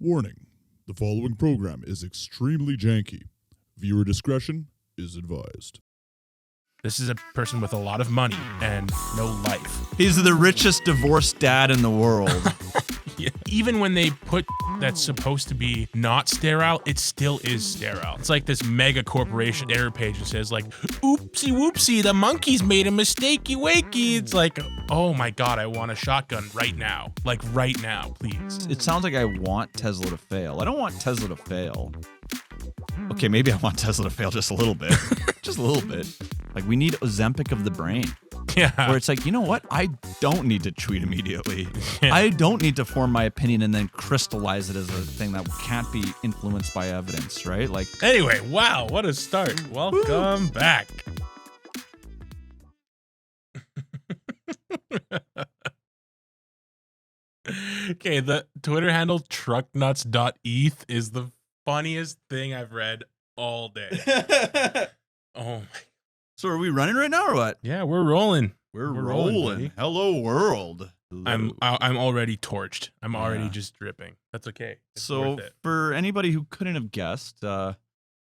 Warning, the following program is extremely janky. Viewer discretion is advised. This is a person with a lot of money and no life. He's the richest divorced dad in the world. Yeah. Even when they put that's supposed to be not sterile, it still is sterile. It's like this mega corporation error page that says like, oopsie whoopsie, the monkey's made a mistakey wakey. It's like, oh my God, I want a shotgun right now. Like right now, please. It sounds like I want Tesla to fail. I don't want Tesla to fail. Okay, maybe I want Tesla to fail just a little bit. Just a little bit. Like, we need Ozempic of the brain. Yeah. Where it's like, you know what? I don't need to tweet immediately. Yeah. I don't need to form my opinion and then crystallize it as a thing that can't be influenced by evidence, right? Like, anyway, wow, what a start. Welcome back. Okay, the Twitter handle trucknuts.eth is the funniest thing I've read all day. Oh my. So are we running right now or what? Yeah, we're rolling. We're rolling, rolling. buddy. Hello, world. I'm already torched. I'm already just dripping. That's okay. It's So worth it. for anybody who couldn't have guessed,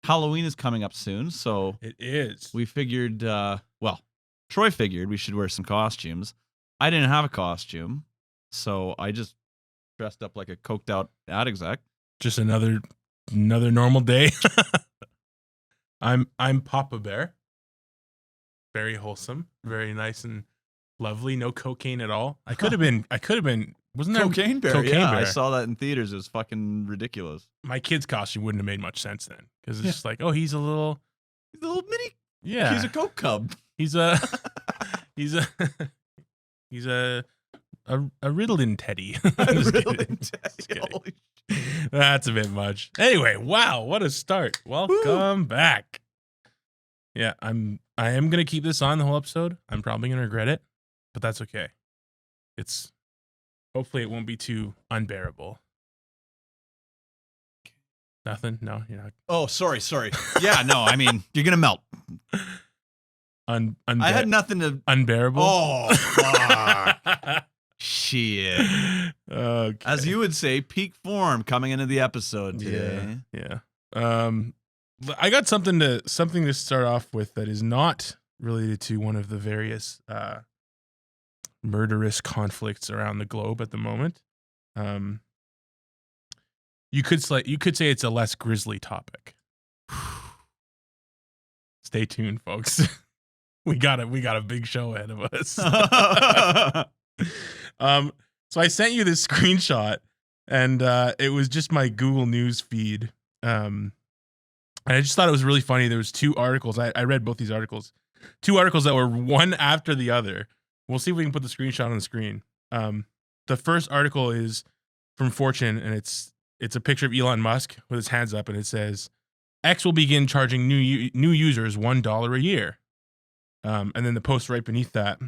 Halloween is coming up soon. So It is. we figured, Troy figured we should wear some costumes. I didn't have a costume, so I just dressed up like a coked out ad exec. Just another normal day. I'm Papa Bear. Very wholesome, very nice and lovely. No cocaine at all. I could have been. Wasn't there Cocaine Bear. Cocaine Yeah, Bear. I saw that in theaters. It was fucking ridiculous. My kid's costume wouldn't have made much sense then, because it's just like, oh, he's a little. He's a little mini. Yeah. He's a coke cub. He's a Ritalin teddy. I'm just kidding. Just kidding. Holy That's a bit much. Anyway, wow, what a start. Welcome back. Yeah, I am gonna keep this on the whole episode. I'm probably gonna regret it, but that's okay. It's hopefully it won't be too unbearable. Nothing? No, you're not. Oh, sorry. Yeah, no, I mean, you're going to melt. I had nothing to... unbearable. Oh, fuck. Shit. Okay. As you would say, peak form coming into the episode today. Yeah. I got something to start off with that is not related to one of the various murderous conflicts around the globe at the moment. You could say it's a less grisly topic. Stay tuned, folks. we got a big show ahead of us. So I sent you this screenshot, and it was just my Google News feed. And I just thought it was really funny. There was two articles. I read both these articles. Two articles that were one after the other. We'll see if we can put the screenshot on the screen. The first article is from Fortune, and it's a picture of Elon Musk with his hands up, and it says, X will begin charging new users $1 a year. And then the post right beneath that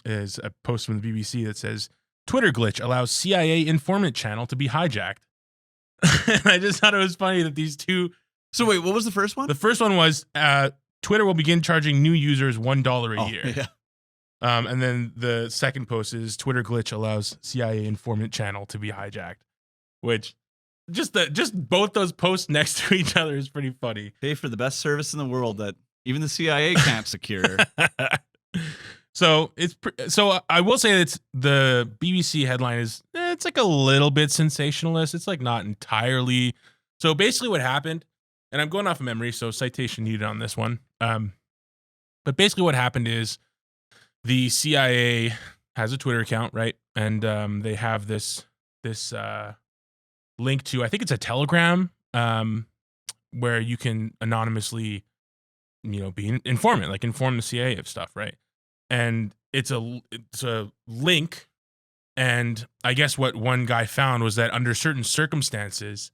is a post from the BBC that says, Twitter glitch allows CIA informant channel to be hijacked. And I just thought it was funny that these two... So wait, what was the first one? The first one was Twitter will begin charging new users $1 a year. Yeah. And then the second post is Twitter glitch allows CIA informant channel to be hijacked, which just both those posts next to each other is pretty funny. Pay for the best service in the world that even the CIA can't secure. So I will say that the BBC headline is it's like a little bit sensationalist. It's like not entirely. So basically what happened, and I'm going off of memory, so citation needed on this one. But basically what happened is the CIA has a Twitter account, right? And they have this link to, I think it's a Telegram, where you can anonymously, be an informant, like inform the CIA of stuff, right? And it's a link, and I guess what one guy found was that under certain circumstances,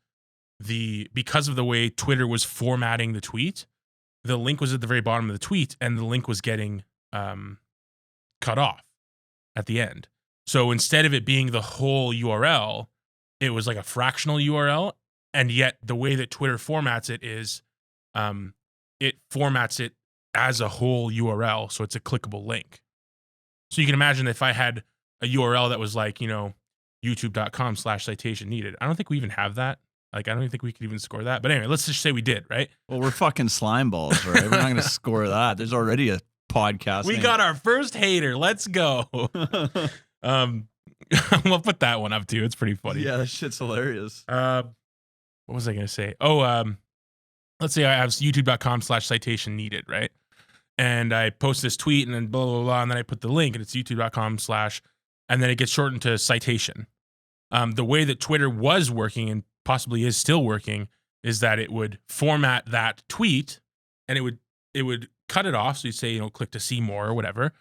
because of the way Twitter was formatting the tweet, the link was at the very bottom of the tweet, and the link was getting cut off at the end. So instead of it being the whole URL, it was like a fractional URL, and yet the way that Twitter formats it is, it formats it as a whole URL, so it's a clickable link. So you can imagine if I had a URL that was like, youtube.com/citation needed. I don't think we even have that Like, I don't even think we could even score that. But anyway, let's just say we did, right? Well, we're fucking slime balls, right? We're not going to score that. There's already a podcast. We got our first hater. Let's go. We'll put that one up too. It's pretty funny. Yeah, that shit's hilarious. What was I going to say? Oh, let's say I have youtube.com/citation needed, right? And I post this tweet and then blah, blah, blah. And then I put the link and it's youtube.com/ and then it gets shortened to citation. The way that Twitter was working and possibly is still working is that it would format that tweet and it would cut it off. So you say, click to see more or whatever,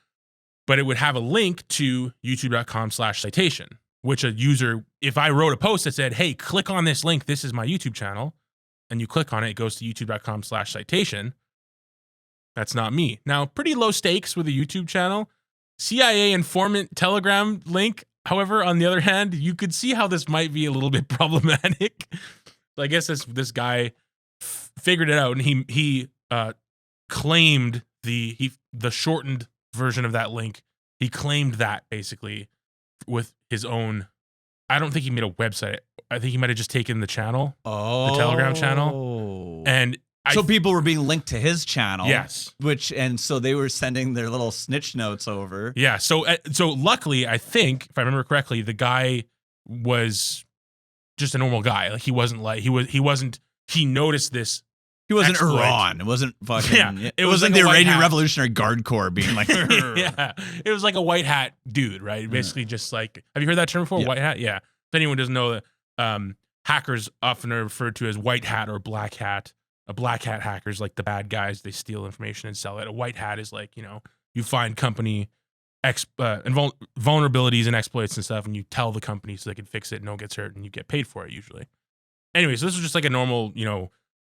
but it would have a link to youtube.com/citation, which a user, if I wrote a post that said, hey, click on this link, this is my YouTube channel, and you click on it, it goes to youtube.com/citation. That's not me. Now, pretty low stakes with a YouTube channel. CIA informant Telegram link, however, on the other hand, you could see how this might be a little bit problematic. So I guess this guy figured it out, and he claimed the shortened version of that link. He claimed that basically with his own. I don't think he made a website. I think he might have just taken the channel, the Telegram channel, and so people were being linked to his channel. Yes, and so they were sending their little snitch notes over. Yeah. So luckily, I think if I remember correctly, the guy was just a normal guy. Like he wasn't. He noticed this. He wasn't exploit. Iran. It wasn't fucking. Yeah, it wasn't like the Iranian hat. Revolutionary Guard Corps being like. Yeah, it was like a white hat dude, right? Basically, just like, have you heard that term before? Yeah. White hat. Yeah. If anyone doesn't know that, hackers often are referred to as white hat or black hat. A black hat hacker is like the bad guys. They steal information and sell it. A white hat is like, you find company vulnerabilities and exploits and stuff, and you tell the company so they can fix it, no one gets hurt, and you get paid for it usually. Anyway, so this was just like a normal,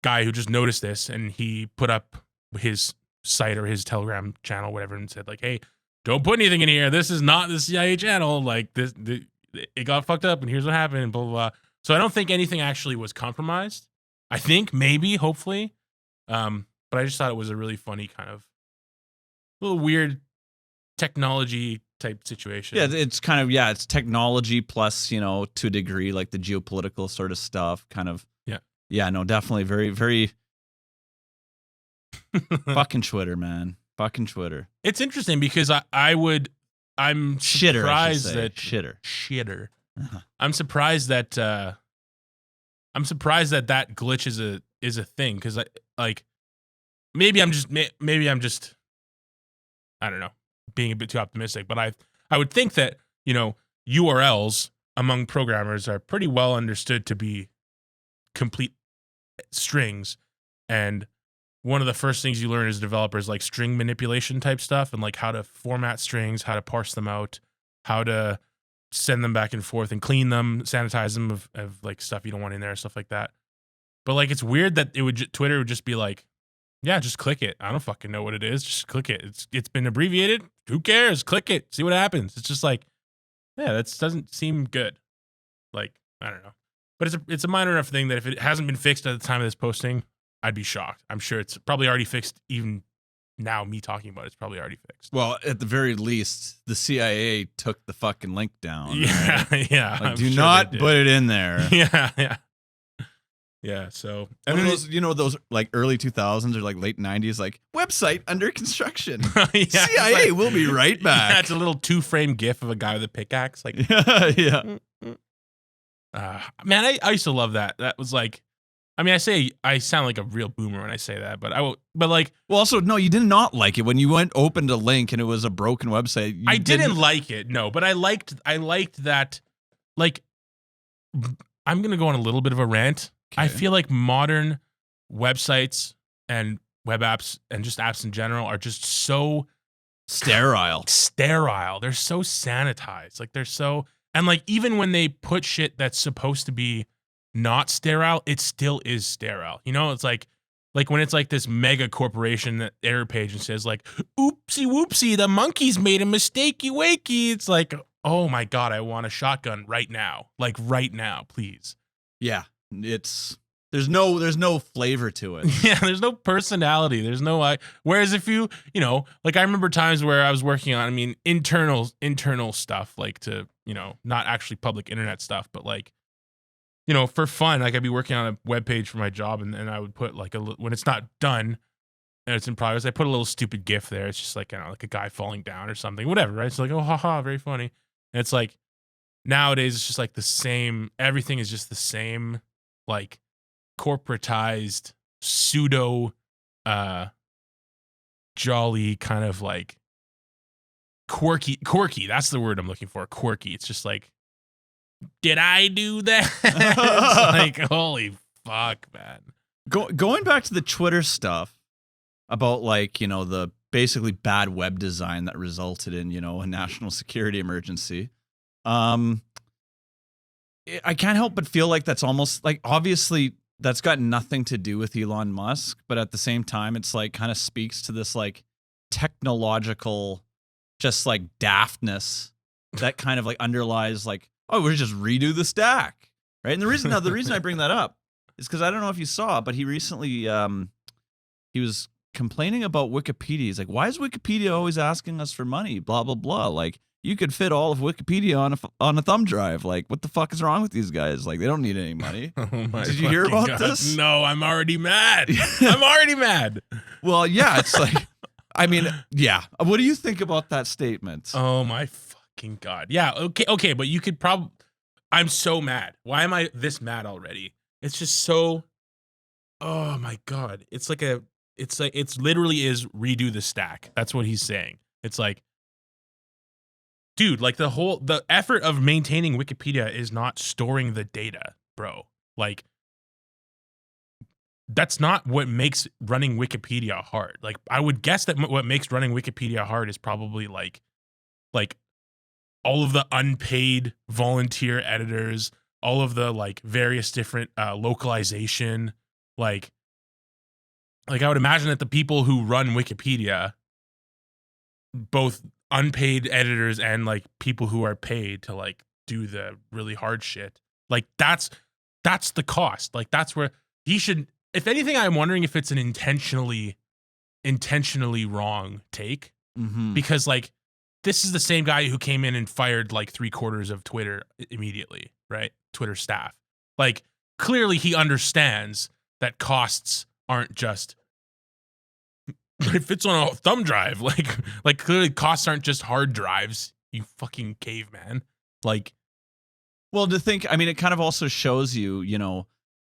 guy who just noticed this, and he put up his site or his Telegram channel, whatever, and said like, hey, don't put anything in here. This is not the CIA channel. Like it got fucked up, and here's what happened, and blah, blah, blah. So I don't think anything actually was compromised. I think maybe, hopefully. But I just thought it was a really funny kind of little weird technology type situation. Yeah, it's kind of, it's technology plus, to a degree, like the geopolitical sort of stuff, kind of. Yeah. Yeah, no, definitely very, very fucking Twitter, man. Fucking Twitter. It's interesting because I'm Shitter, surprised I should say. that Shitter. Uh-huh. I'm surprised that that glitch is a thing, because maybe I'm just I don't know, being a bit too optimistic, but I would think that URLs among programmers are pretty well understood to be complete strings, and one of the first things you learn as developers, like string manipulation type stuff, and like how to format strings, how to parse them out, how to send them back and forth and clean them, sanitize them of like stuff you don't want in there, stuff like that. But like, it's weird that Twitter would just be like, yeah, just click it. I don't fucking know what it is. Just click it. It's been abbreviated. Who cares? Click it. See what happens. It's just like, yeah, that doesn't seem good. Like, I don't know. But it's a minor enough thing that if it hasn't been fixed at the time of this posting, I'd be shocked. I'm sure it's probably already fixed. Even now, me talking about it's probably already fixed. Well, at the very least, the CIA took the fucking link down. Yeah, right? yeah. Like, do not put it in there. Yeah. So, and those, those like early 2000s or like late 90s, like website under construction. CIA will be right back. Yeah, it's a little 2-frame GIF of a guy with a pickaxe. Like, yeah. Man, I used to love that. That was like, I mean, I sound like a real boomer when I say that, but well, also, no, you did not like it when you opened a link and it was a broken website. I didn't like it, no, but I liked that. Like, I'm gonna go on a little bit of a rant. Okay. I feel like modern websites and web apps and just apps in general are just so sterile. They're so sanitized. Like, they're so, and like, even when they put shit that's supposed to be not sterile, it still is sterile. It's like when it's like this mega corporation that error page and says like, oopsie whoopsie, the monkeys made a mistakey wakey. It's like, oh my God, I want a shotgun right now. Like, right now, please. Yeah. There's no flavor to it. Yeah, there's no personality. There's no whereas if you like, I remember times where I was working on, internal stuff, like to, not actually public internet stuff, but like for fun, like I'd be working on a web page for my job, and I would put like when it's not done and it's in progress, I put a little stupid GIF there. It's just like, like a guy falling down or something, whatever, right? It's like, oh, haha, very funny. And it's like nowadays it's just like the same. Everything is just the same, like corporatized pseudo, jolly kind of like quirky. That's the word I'm looking for. Quirky. It's just like, did I do that? It's like, holy fuck, man. Going back to the Twitter stuff about like, the basically bad web design that resulted in, a national security emergency. I can't help but feel like that's almost like, obviously that's got nothing to do with Elon Musk, but at the same time, it's like kind of speaks to this like technological, just like daftness that kind of like underlies like, oh, we'll just redo the stack, right? And the reason I bring that up is because I don't know if you saw, but he recently he was complaining about Wikipedia. He's like, why is Wikipedia always asking us for money? Blah blah blah. Like, you could fit all of Wikipedia on a thumb drive. Like, what the fuck is wrong with these guys? Like, they don't need any money. Oh my Did you hear about God. this? No, I'm already mad. I'm already mad. Well, yeah, it's like, I mean, yeah. What do you think about that statement? Oh my fucking God. Yeah. Okay. But you could probably. I'm so mad. Why am I this mad already? It's just so. Oh my God. It's literally is redo the stack. That's what he's saying. It's like, dude, like the effort of maintaining Wikipedia is not storing the data, bro. Like, that's not what makes running Wikipedia hard. Like, I would guess that what makes running Wikipedia hard is probably like all of the unpaid volunteer editors, all of the like various different localization, like I would imagine that the people who run Wikipedia, both unpaid editors and like people who are paid to like do the really hard shit, like that's the cost. Like, that's where he should. If anything, I'm wondering if it's an intentionally wrong take, because like this is the same guy who came in and fired like 3/4 of Twitter immediately, right? Twitter staff. Like, clearly he understands that costs aren't just it fits on a thumb drive. Like clearly costs aren't just hard drives, you fucking caveman. Like, well, to think, I mean, it kind of also shows you,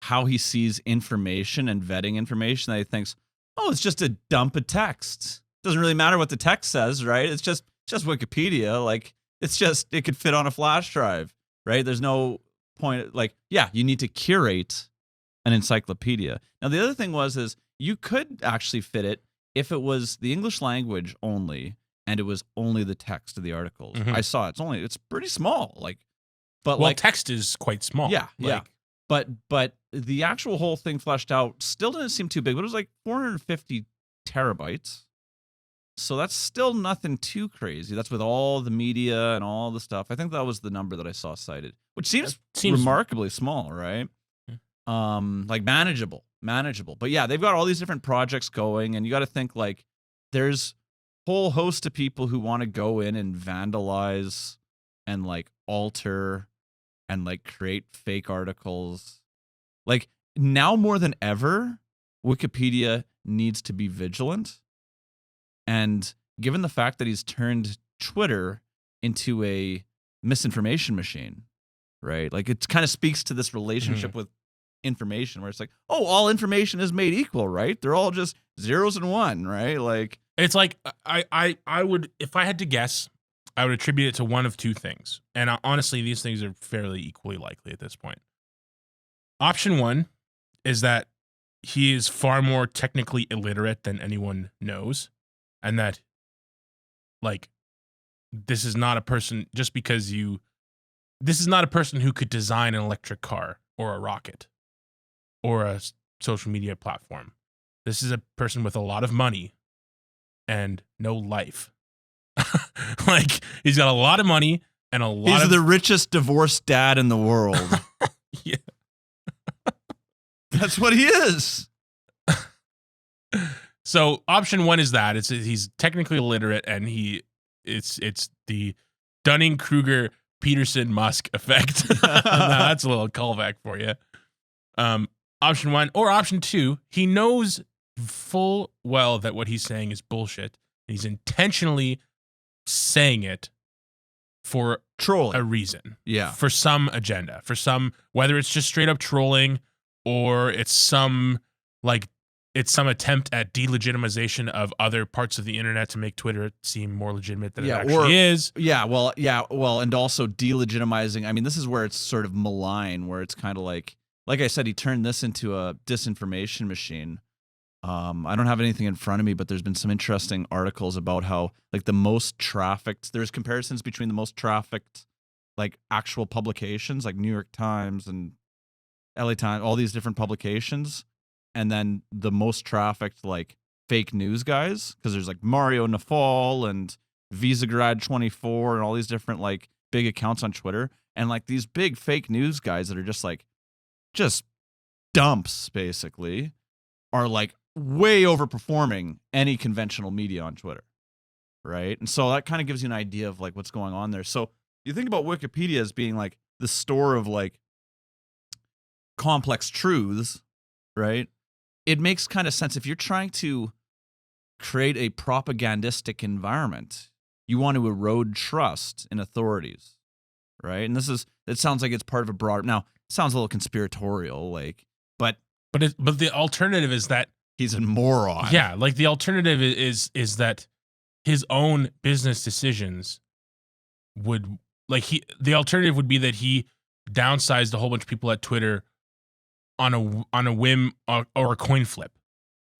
how he sees information and vetting information, that he thinks, oh, it's just a dump of text. Doesn't really matter what the text says, right? It's just Wikipedia. Like, it could fit on a flash drive, right? There's no point. Like, yeah, you need to curate an encyclopedia. Now, the other thing is you could actually fit it if it was the English language only and it was only the text of the articles. Mhm. I saw it's pretty small. But text is quite small. Yeah, yeah. Like, But the actual whole thing fleshed out still didn't seem too big, but it was like 450 terabytes. So that's still nothing too crazy. That's with all the media and all the stuff. I think that was the number that I saw cited, which seems remarkably small, right? Yeah. Like manageable. But yeah, they've got all these different projects going, and you got to think like there's a whole host of people who want to go in and vandalize and like alter and like create fake articles. Like, now more than ever, Wikipedia needs to be vigilant. And given the fact that he's turned Twitter into a misinformation machine, right? Like, it kind of speaks to this relationship with information where it's like, oh, all information is made equal, right? They're all just zeros and one, right? Like, it's like I would, if I had to guess, I would attribute it to one of two things. And honestly, these things are fairly equally likely at this point. Option one is that he is far more technically illiterate than anyone knows. And that, like, this is not a person, just because this is not a person who could design an electric car or a rocket or a social media platform. This is a person with a lot of money and no life. Like, he's got a lot of money and he's the richest divorced dad in the world. Yeah. That's what he is. So option one is that he's technically illiterate, and it's the Dunning-Kruger Peterson Musk effect. That's a little callback for you. Option 1 or option 2, he knows full well that what he's saying is bullshit. He's intentionally saying it for Trolling. a reason. Yeah. For some agenda. For some, whether it's just straight up trolling or it's some attempt at delegitimization of other parts of the internet to make Twitter seem more legitimate than it actually is. Yeah, well, and also delegitimizing. I mean, this is where it's sort of malign, where it's kind of like I said, he turned this into a disinformation machine. I don't have anything in front of me, but there's been some interesting articles about how like the most trafficked, there's comparisons between the most trafficked like actual publications like New York Times and LA Times, all these different publications, and then the most trafficked like fake news guys, because there's like Mario Nafal and Visagrad24 and all these different like big accounts on Twitter, and like these big fake news guys that are just dumps basically are like way overperforming any conventional media on Twitter, right? And so that kind of gives you an idea of like what's going on there. So you think about Wikipedia as being like the store of like complex truths, right? It makes kind of sense if you're trying to create a propagandistic environment, you want to erode trust in authorities, right? And it sounds like it's part of a broader, now it sounds a little conspiratorial, like, but the alternative is that he's a moron. Yeah, like the alternative is that his own business decisions would the alternative would be that he downsized a whole bunch of people at Twitter on a whim or a coin flip,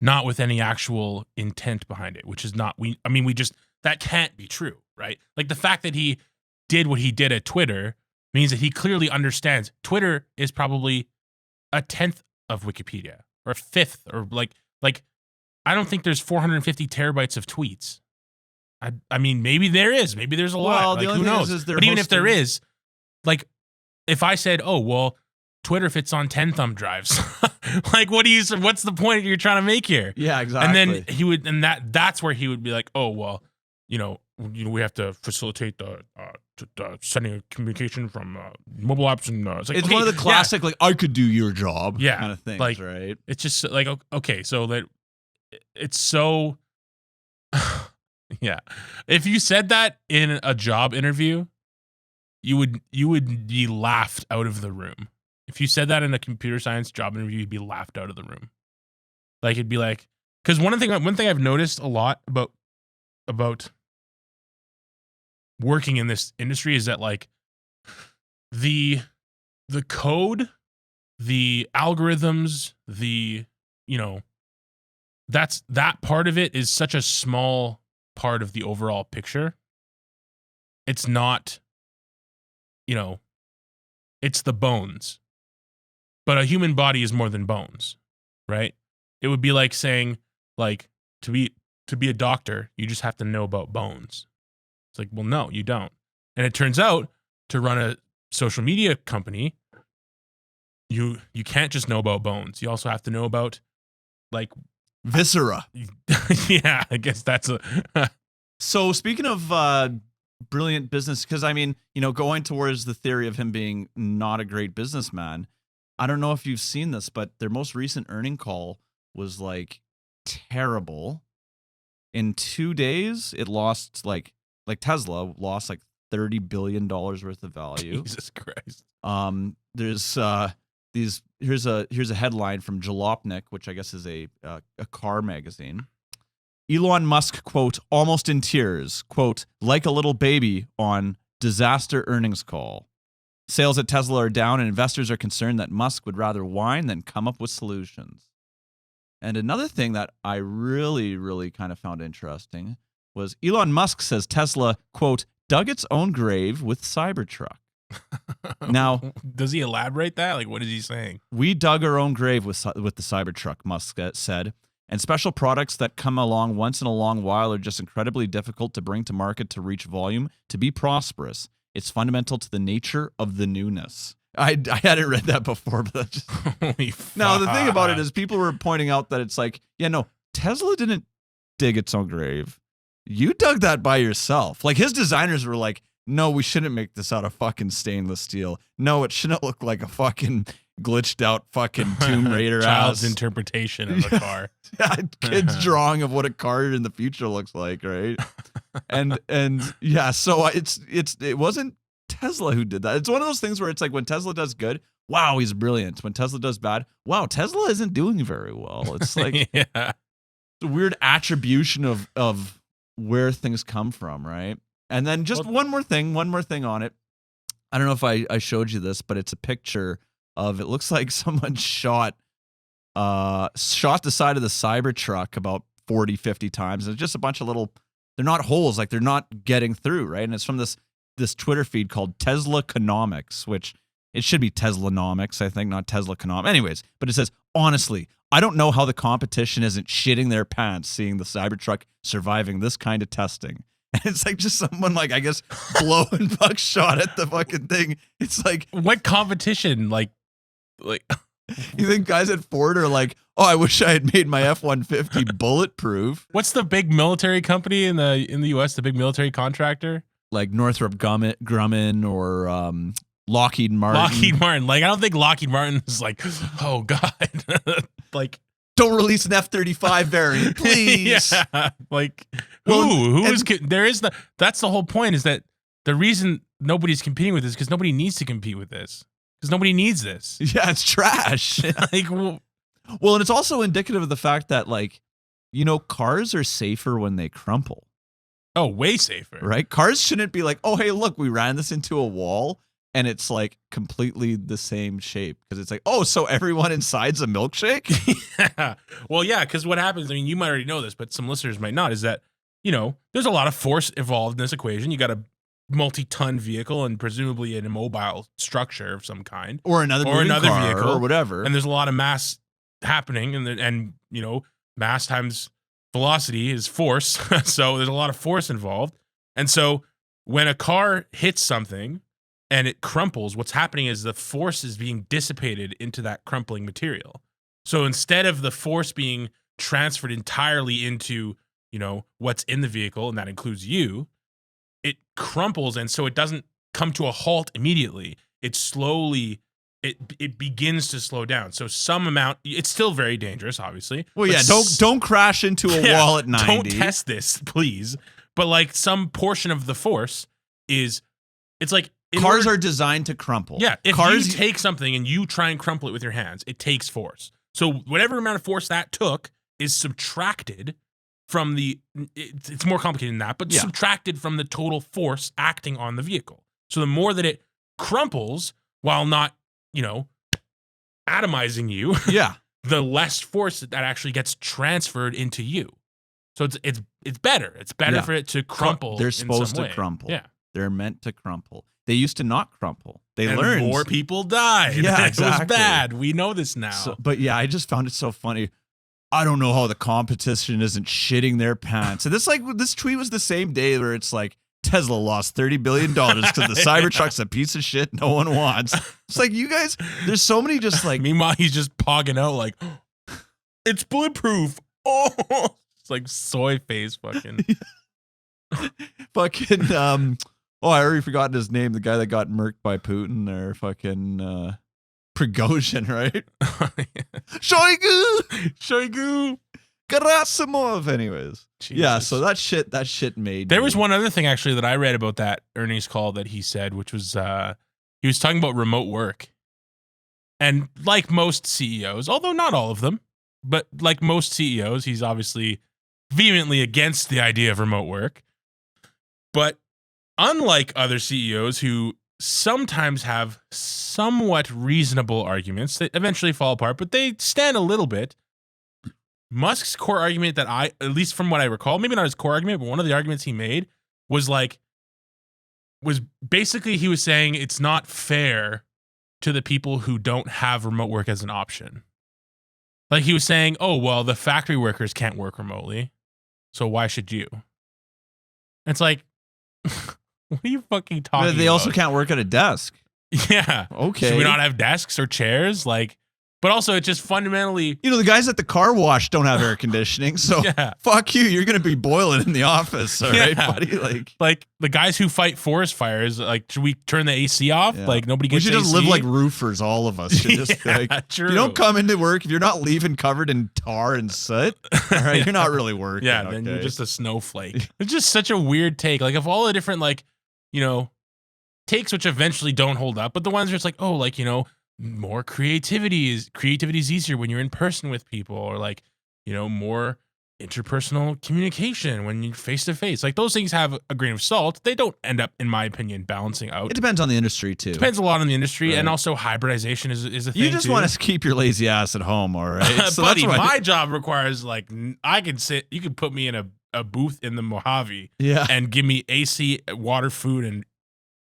not with any actual intent behind it, which is not that can't be true, right? Like the fact that he did what he did at Twitter means that he clearly understands Twitter is probably a 10th of Wikipedia or a 5th or like I don't think there's 450 terabytes of tweets. I mean, maybe there is. Maybe there's a lot. Like, who knows? But even if there is, like, if I said, "Oh, well, Twitter fits on 10 thumb drives," like, what's the point you're trying to make here? Yeah, exactly. And then that's where he would be like, "Oh, well, we have to facilitate the sending of communication from mobile apps and it's like, it's okay, one of the classic like I could do your job yeah, kind of things, like, right? It's just like, okay, so that it's so yeah. If you said that in a job interview, you would be laughed out of the room. If you said that in a computer science job interview, you'd be laughed out of the room. Like it'd be like, because one thing I've noticed a lot about working in this industry is that like the code, the algorithms, that part of it is such a small part of the overall picture. It's not, it's the bones. But a human body is more than bones, right? It would be like saying, like, to be a doctor, you just have to know about bones. It's like, well, no, you don't. And it turns out to run a social media company, you can't just know about bones. You also have to know about like viscera. Yeah, I guess that's a So speaking of brilliant business, because I mean, going towards the theory of him being not a great businessman, I don't know if you've seen this, but their most recent earning call was like terrible. In 2 days, it lost like Tesla lost like $30 billion worth of value. Jesus Christ. There's here's a headline from Jalopnik, which I guess is a car magazine. Elon Musk, quote, almost in tears, quote, like a little baby on disaster earnings call. Sales at Tesla are down and investors are concerned that Musk would rather whine than come up with solutions. And another thing that I really, really kind of found interesting was Elon Musk says Tesla, quote, dug its own grave with Cybertruck. Now, does he elaborate that? Like, what is he saying? We dug our own grave with the Cybertruck, Musk said. And special products that come along once in a long while are just incredibly difficult to bring to market to reach volume. To be prosperous, it's fundamental to the nature of the newness. I hadn't read that before, but that's just... Now, the thing about it is people were pointing out that it's like, yeah, no, Tesla didn't dig its own grave. You dug that by yourself. Like his designers were like, no, we shouldn't make this out of fucking stainless steel. No, it shouldn't look like a fucking glitched out fucking Tomb Raider Child's ass. interpretation of a car. Yeah, kids drawing of what a car in the future looks like, right? and yeah, so it wasn't Tesla who did that. It's one of those things where it's like when Tesla does good, wow, he's brilliant. When Tesla does bad, wow, Tesla isn't doing very well. It's like yeah. a weird attribution of where things come from, right? And then just one more thing on it. I don't know if I showed you this, but it's a picture of, it looks like someone shot the side of the Cybertruck about 40, 50 times. And it's just a bunch of little, they're not holes, like they're not getting through, right? And it's from this Twitter feed called Tesla Economics, which it should be Teslanomics, I think, not Tesla Economics. Anyways, but it says, honestly, I don't know how the competition isn't shitting their pants seeing the Cybertruck surviving this kind of testing. And it's like just someone, like, I guess, blowing buckshot at the fucking thing. It's like, what competition? Like you think guys at Ford are like, oh, I wish I had made my F-150 bulletproof. what's the big military company in the US, the big military contractor? Like Northrop Grumman or Lockheed Martin. Lockheed Martin. Like, I don't think Lockheed Martin is like, oh God. Like, don't release an F-35 variant, please. yeah. Like, Well, that's the whole point, is that the reason nobody's competing with this, because nobody needs to compete with this. Because nobody needs this. Yeah, it's trash. Like, well, and it's also indicative of the fact that, like, you know, cars are safer when they crumple, oh, way safer. right? Cars shouldn't be like, oh, hey, look, we ran this into a wall and it's like completely the same shape. Because it's like, oh, so everyone inside's a milkshake? Yeah. Well, yeah, because what happens, I mean, you might already know this, but some listeners might not, is that, you know, there's a lot of force involved in this equation. You got a multi-ton vehicle and presumably an immobile structure of some kind. Or another vehicle or whatever. And there's a lot of mass happening, and you know, mass times velocity is force. So there's a lot of force involved. And so when a car hits something and it crumples, what's happening is the force is being dissipated into that crumpling material. So instead of the force being transferred entirely into, you know, what's in the vehicle, and that includes you, it crumples, and so it doesn't come to a halt immediately. It slowly, it begins to slow down. So some amount, it's still very dangerous, obviously. Well, yeah, don't crash into a wall at 90. Don't test this, please. But like some portion of the force is, it's like cars are designed to crumple. Yeah, if cars, you take something and you try and crumple it with your hands, it takes force. So whatever amount of force that took is subtracted from the, it's more complicated than that, but subtracted from the total force acting on the vehicle. So the more that it crumples while not, you know, atomizing you, yeah, the less force that actually gets transferred into you. So it's better. It's better for it to crumple. They're supposed in some to way. crumple. Yeah. They're meant to crumple. They used to not crumple. They and learned. More people died. Yeah, It was exactly. bad. We know this now. So, but yeah, I just found it so funny. I don't know how the competition isn't shitting their pants. And this tweet was the same day where it's like, Tesla lost $30 billion because the Cybertruck's a piece of shit no one wants. It's like, you guys, there's so many just like. Meanwhile, he's just pogging out like, it's bulletproof. Oh, it's like soy face fucking. Fucking, I already forgotten his name. The guy that got murked by Putin, or fucking Prigozhin, right? Shoigu! Gerasimov. Anyways. Jesus. Yeah, so that shit made There me. was one other thing actually that I read about that earnings call that he said, which was he was talking about remote work. And like most CEOs, although not all of them, but like most CEOs, he's obviously vehemently against the idea of remote work. But unlike other CEOs who sometimes have somewhat reasonable arguments that eventually fall apart, but they stand a little bit, Musk's core argument that at least from what I recall, maybe not his core argument, but one of the arguments he made was basically he was saying it's not fair to the people who don't have remote work as an option. Like he was saying, oh, well, the factory workers can't work remotely, so why should you? And it's like, what are you fucking talking about? They also can't work at a desk. Yeah. Okay. Should we not have desks or chairs? Like, But also, it just fundamentally, You know, the guys at the car wash don't have air conditioning, so yeah. fuck you. You're gonna be boiling in the office, all right, Yeah. buddy? Like the guys who fight forest fires, like, should we turn the AC off? Yeah. Like, nobody we gets should just AC? live like roofers. All of us should just be like, true. you don't come into work if you're not leaving covered in tar and soot. All right, you're not really working. Yeah, then you're okay? just a snowflake. It's just such a weird take. Like, of all the different, like, you know, takes which eventually don't hold up, but the ones where it's like, oh, like, you know, more creativity is easier when you're in person with people, or like, you know, more interpersonal communication when you're face to face. Like, those things have a grain of salt. They don't end up, in my opinion, balancing out. It depends on the industry too. Depends a lot on the industry, Right. and also hybridization is a thing. You just too. want to keep your lazy ass at home, all right? So Buddy, that's why- my job requires, like, I can sit. You could put me in a booth in the Mojave yeah. and give me AC, water, food, and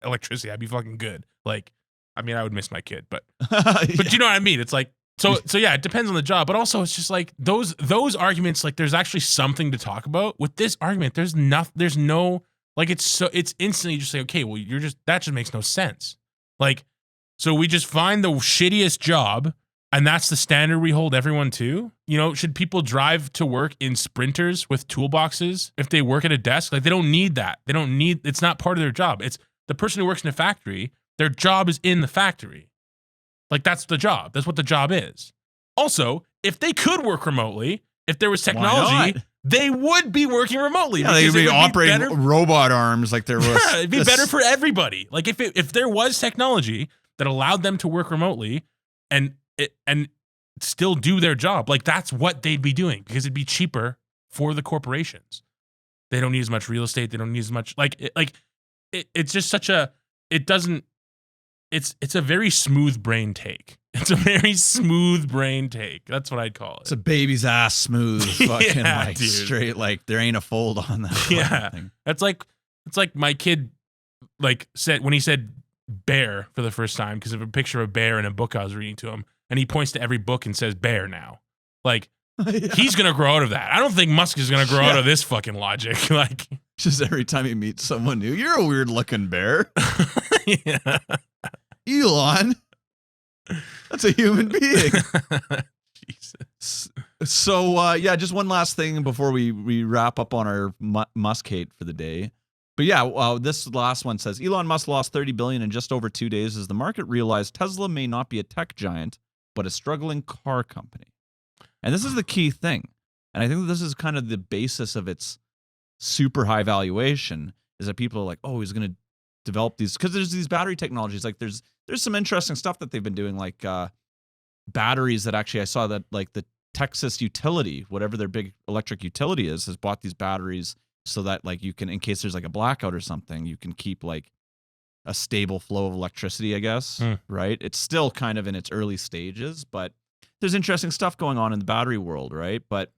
electricity. I'd be fucking good. Like, I mean, I would miss my kid, but you know what I mean? It's like, so yeah, it depends on the job, but also it's just like those arguments, like, there's actually something to talk about. With this argument, there's no, like, it's instantly just like, okay, well, that just makes no sense. Like, so we just find the shittiest job, and that's the standard we hold everyone to. You know, should people drive to work in sprinters with toolboxes if they work at a desk? Like, they don't need that. It's not part of their job. It's the person who works in a factory. Their job is in the factory. Like, that's the job. That's what the job is. Also, if they could work remotely, if there was technology, they would be working remotely. Yeah, they'd because be it would operating better- robot arms like there was. Yeah, it'd be better for everybody. Like, if there was technology that allowed them to work remotely and still do their job, like, that's what they'd be doing, because it'd be cheaper for the corporations. They don't need as much real estate. They don't need as much, it's just such a, it doesn't, it's a very smooth brain take. It's a very smooth brain take. That's what I'd call it. It's a baby's ass smooth, fucking Yeah, like dude. straight, like there ain't a fold on that. Yeah. thing. It's like my kid, like, said when he said bear for the first time, because of a picture of a bear in a book I was reading to him, and he points to every book and says bear now. Like, Yeah. he's gonna grow out of that. I don't think Musk is gonna grow out Yeah. of this fucking logic. Like, Just every time he meets someone new, you're a weird looking bear. yeah. Elon. That's a human being. Jesus. So yeah, just one last thing before we wrap up on our Musk hate for the day. But yeah, this last one says Elon Musk lost $30 billion in just over 2 days as the market realized Tesla may not be a tech giant, but a struggling car company. And this is the key thing. And I think this is kind of the basis of its super high valuation, is that people are like, oh, he's going to develop these, because there's these battery technologies. Like there's some interesting stuff that they've been doing, like batteries that actually I saw that, like, the Texas utility, whatever their big electric utility is, has bought these batteries so that, like, you can, in case there's like a blackout or something, you can keep like a stable flow of electricity, I guess. Right? It's still kind of in its early stages, but there's interesting stuff going on in the battery world, right? But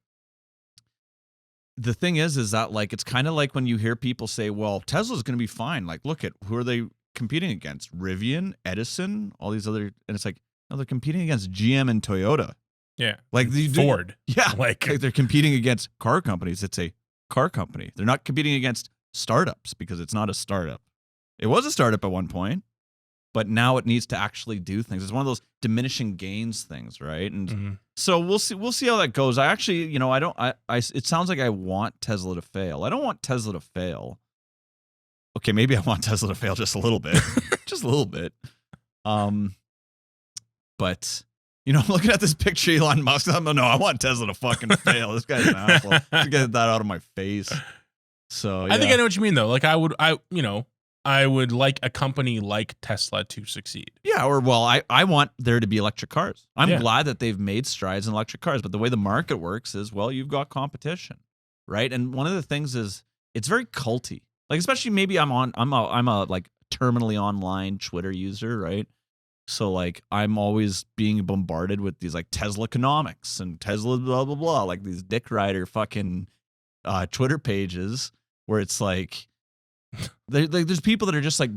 the thing is that, like, it's kind of like when you hear people say, well, Tesla's going to be fine. Like, look at who are they competing against? Rivian, Edison, all these other, and it's like, no, they're competing against GM and Toyota. Yeah. Like Ford. Yeah. Like, Like they're competing against car companies. It's a car company. They're not competing against startups, because it's not a startup. It was a startup at one point, but now it needs to actually do things. It's one of those diminishing gains things, right? And so we'll see how that goes. I actually, you know, it sounds like I want Tesla to fail. I don't want Tesla to fail. Okay, maybe I want Tesla to fail just a little bit. Just a little bit. But, you know, I'm looking at this picture of Elon Musk. No, I want Tesla to fucking fail. This guy's an asshole. Just get that out of my face. So yeah. I think I know what you mean, though. Like, I would like a company like Tesla to succeed. Yeah, or well, I want there to be electric cars. I'm Yeah. glad that they've made strides in electric cars, but the way the market works is, well, you've got competition, right? And one of the things is it's very culty. Like, especially maybe I'm a like terminally online Twitter user, right? So like I'm always being bombarded with these like Tesla economics and Tesla blah blah blah, like these dick rider fucking Twitter pages where it's like there's people that are just like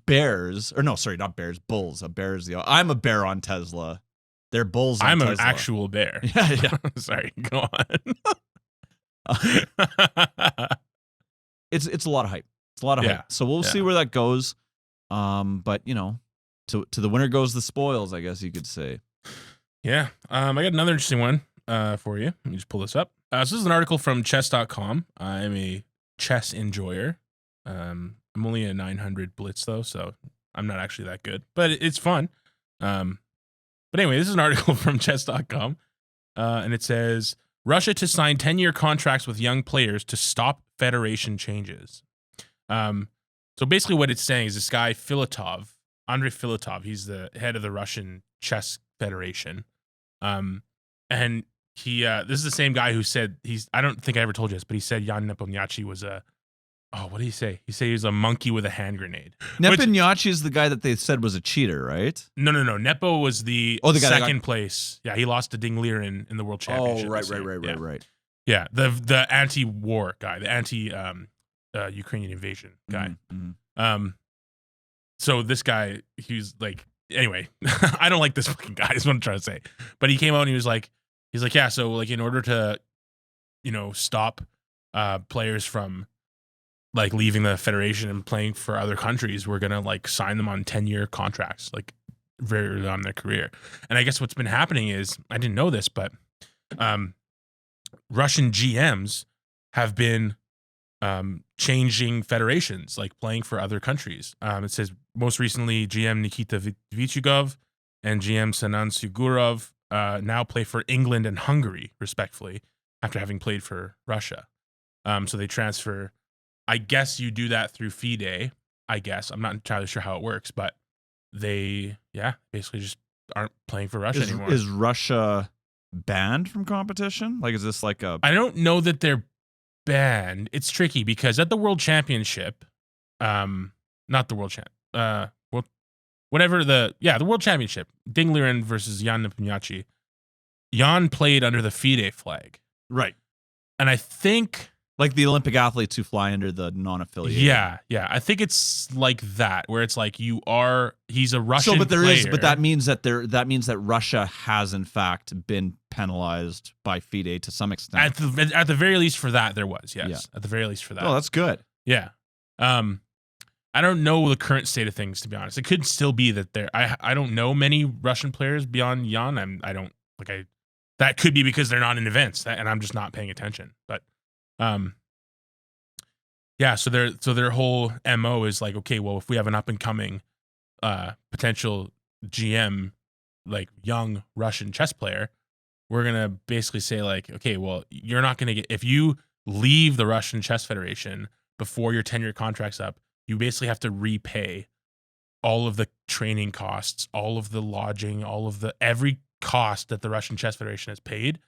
bears, or no, sorry, not bears, bulls. A bear is I'm a bear on Tesla. They're bulls on I'm Tesla. an actual bear. Yeah. Sorry, go on. It's a lot of hype. It's a lot of Yeah. hype. So we'll see where that goes. But you know, to the winner goes the spoils, I guess you could say. Yeah. I got another interesting one for you. Let me just pull this up. So this is an article from chess.com. I'm a chess enjoyer. I'm only a 900 blitz though, so I'm not actually that good, but it's fun. But anyway, this is an article from chess.com, and it says Russia to sign 10-year contracts with young players to stop federation changes. So basically, what it's saying is this guy Andrei Filatov, he's the head of the Russian Chess Federation, and he this is the same guy who said I don't think I ever told you this, but he said Jan Nepomniachtchi was what did he say? He said he was a monkey with a hand grenade. Nepomniachtchi is the guy that they said was a cheater, right? No. Nepo was the second place. Yeah, he lost to Ding Liren in the World Championship. Oh, right. Yeah, the anti-war guy, the anti-Ukrainian invasion guy. Mm-hmm. So this guy, he's like, anyway, I don't like this fucking guy. Is what I'm trying to say. But he came out and he's like, yeah. So like, in order to, stop players from like leaving the federation and playing for other countries, we're gonna like sign them on 10-year contracts, like very early on in their career. And I guess what's been happening is, I didn't know this, but Russian GMs have been changing federations, like playing for other countries. It says most recently GM Nikita Vichugov and GM Sanan Sugurov now play for England and Hungary, respectively, after having played for Russia. So they transfer. I guess you do that through FIDE. I guess I'm not entirely sure how it works, but they, basically just aren't playing for Russia anymore. Is Russia banned from competition? Like, is this like a? I don't know that they're banned. It's tricky because at the World Championship, not the World Champ, the World Championship, Ding Liren versus Jan Nepomniachtchi. Jan played under the FIDE flag, right? And I think. Like the Olympic athletes who fly under the non-affiliated. Yeah. I think it's like that, where it's like he's a Russian player. But that means that Russia has in fact been penalized by FIDE to some extent. At the very least for that, there was, yes. Yeah. At the very least for that. Oh, that's good. Yeah. I don't know the current state of things, to be honest. It could still be that I don't know many Russian players beyond Jan. That could be because they're not in events, and I'm just not paying attention. But so their whole MO is like, okay, well, if we have an up and coming potential GM, like young Russian chess player, we're gonna basically say like, okay, well, you're not gonna get, if you leave the Russian Chess Federation before your 10-year contract's up, you basically have to repay all of the training costs, all of the lodging, every cost that the Russian Chess Federation has paid,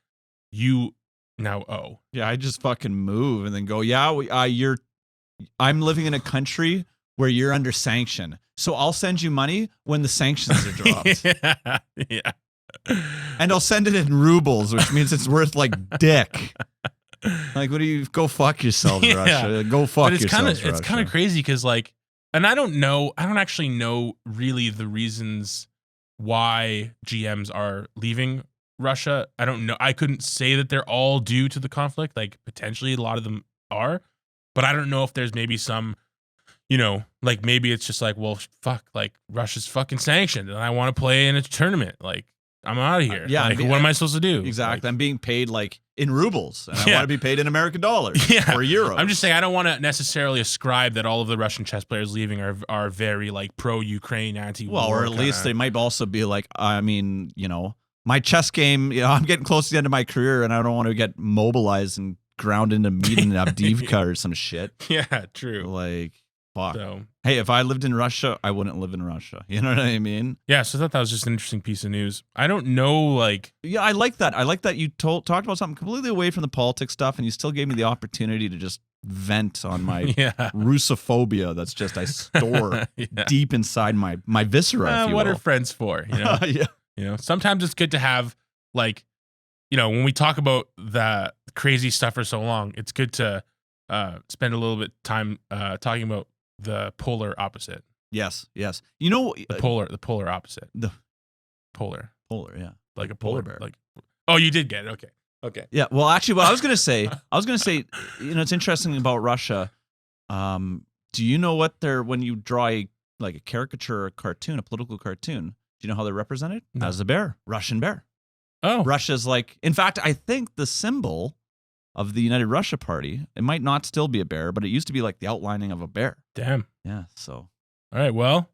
you now owe. Yeah, I just fucking move and then go, I'm living in a country where you're under sanction. So I'll send you money when the sanctions are dropped. Yeah. And I'll send it in rubles, which means it's worth like dick. Like, what do you go fuck yourselves, Russia? Go fuck yourselves, Russia. It's kind of crazy because like, and I don't actually know really the reasons why GMs are leaving Russia. I don't know. I couldn't say that they're all due to the conflict. Like potentially a lot of them are, but I don't know if there's maybe some, like maybe it's just like, well, fuck, like Russia's fucking sanctioned and I want to play in a tournament. Like I'm out of here. Like, what am I supposed to do? Exactly. Like, I'm being paid like in rubles and I want to be paid in American dollars or euros. I'm just saying I don't want to necessarily ascribe that all of the Russian chess players leaving are very like pro-Ukraine, anti-war. Well, or at least they might also be like, I mean, my chess game, I'm getting close to the end of my career and I don't want to get mobilized and ground into meat in Avdiivka or some shit. Yeah, true. Like, fuck. So, hey, if I lived in Russia, I wouldn't live in Russia. You know what I mean? Yeah, so I thought that was just an interesting piece of news. I don't know, like... Yeah, I like that. I like that you talked about something completely away from the politics stuff and you still gave me the opportunity to just vent on my Russophobia that's just I store deep inside my viscera, if you what will. are friends for, Yeah. Sometimes it's good to have, like, when we talk about the crazy stuff for so long, it's good to spend a little bit time talking about the polar opposite. Yes. The polar opposite. The polar, yeah. Like a polar bear. Like, oh, you did get it. Okay. Yeah. Well, actually, what I was gonna say, it's interesting about Russia. Do you know what when you draw a caricature or a cartoon, a political cartoon, do you know how they're represented? No. As a bear, Russian bear. Oh, Russia's like, in fact, I think the symbol of the United Russia Party, it might not still be a bear, but it used to be like the outlining of a bear. damn. Yeah, so. All right, well.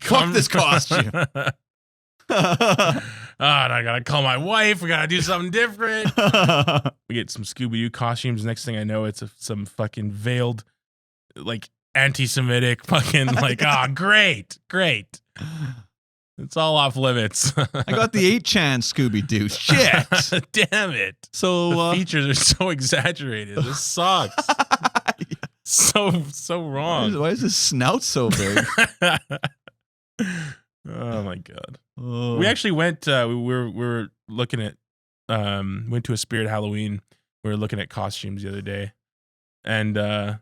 Fuck this costume. I gotta call my wife. We gotta do something different. We get some Scooby-Doo costumes. Next thing I know, it's some fucking veiled, like, anti-Semitic fucking, like, great. It's all off limits. I got the 8chan Scooby-Doo. Shit. Damn it. So the features are so exaggerated. This sucks. So wrong. Why is his snout so big? Oh my god. Oh. We actually went we were looking at went to a Spirit Halloween. We were looking at costumes the other day. And I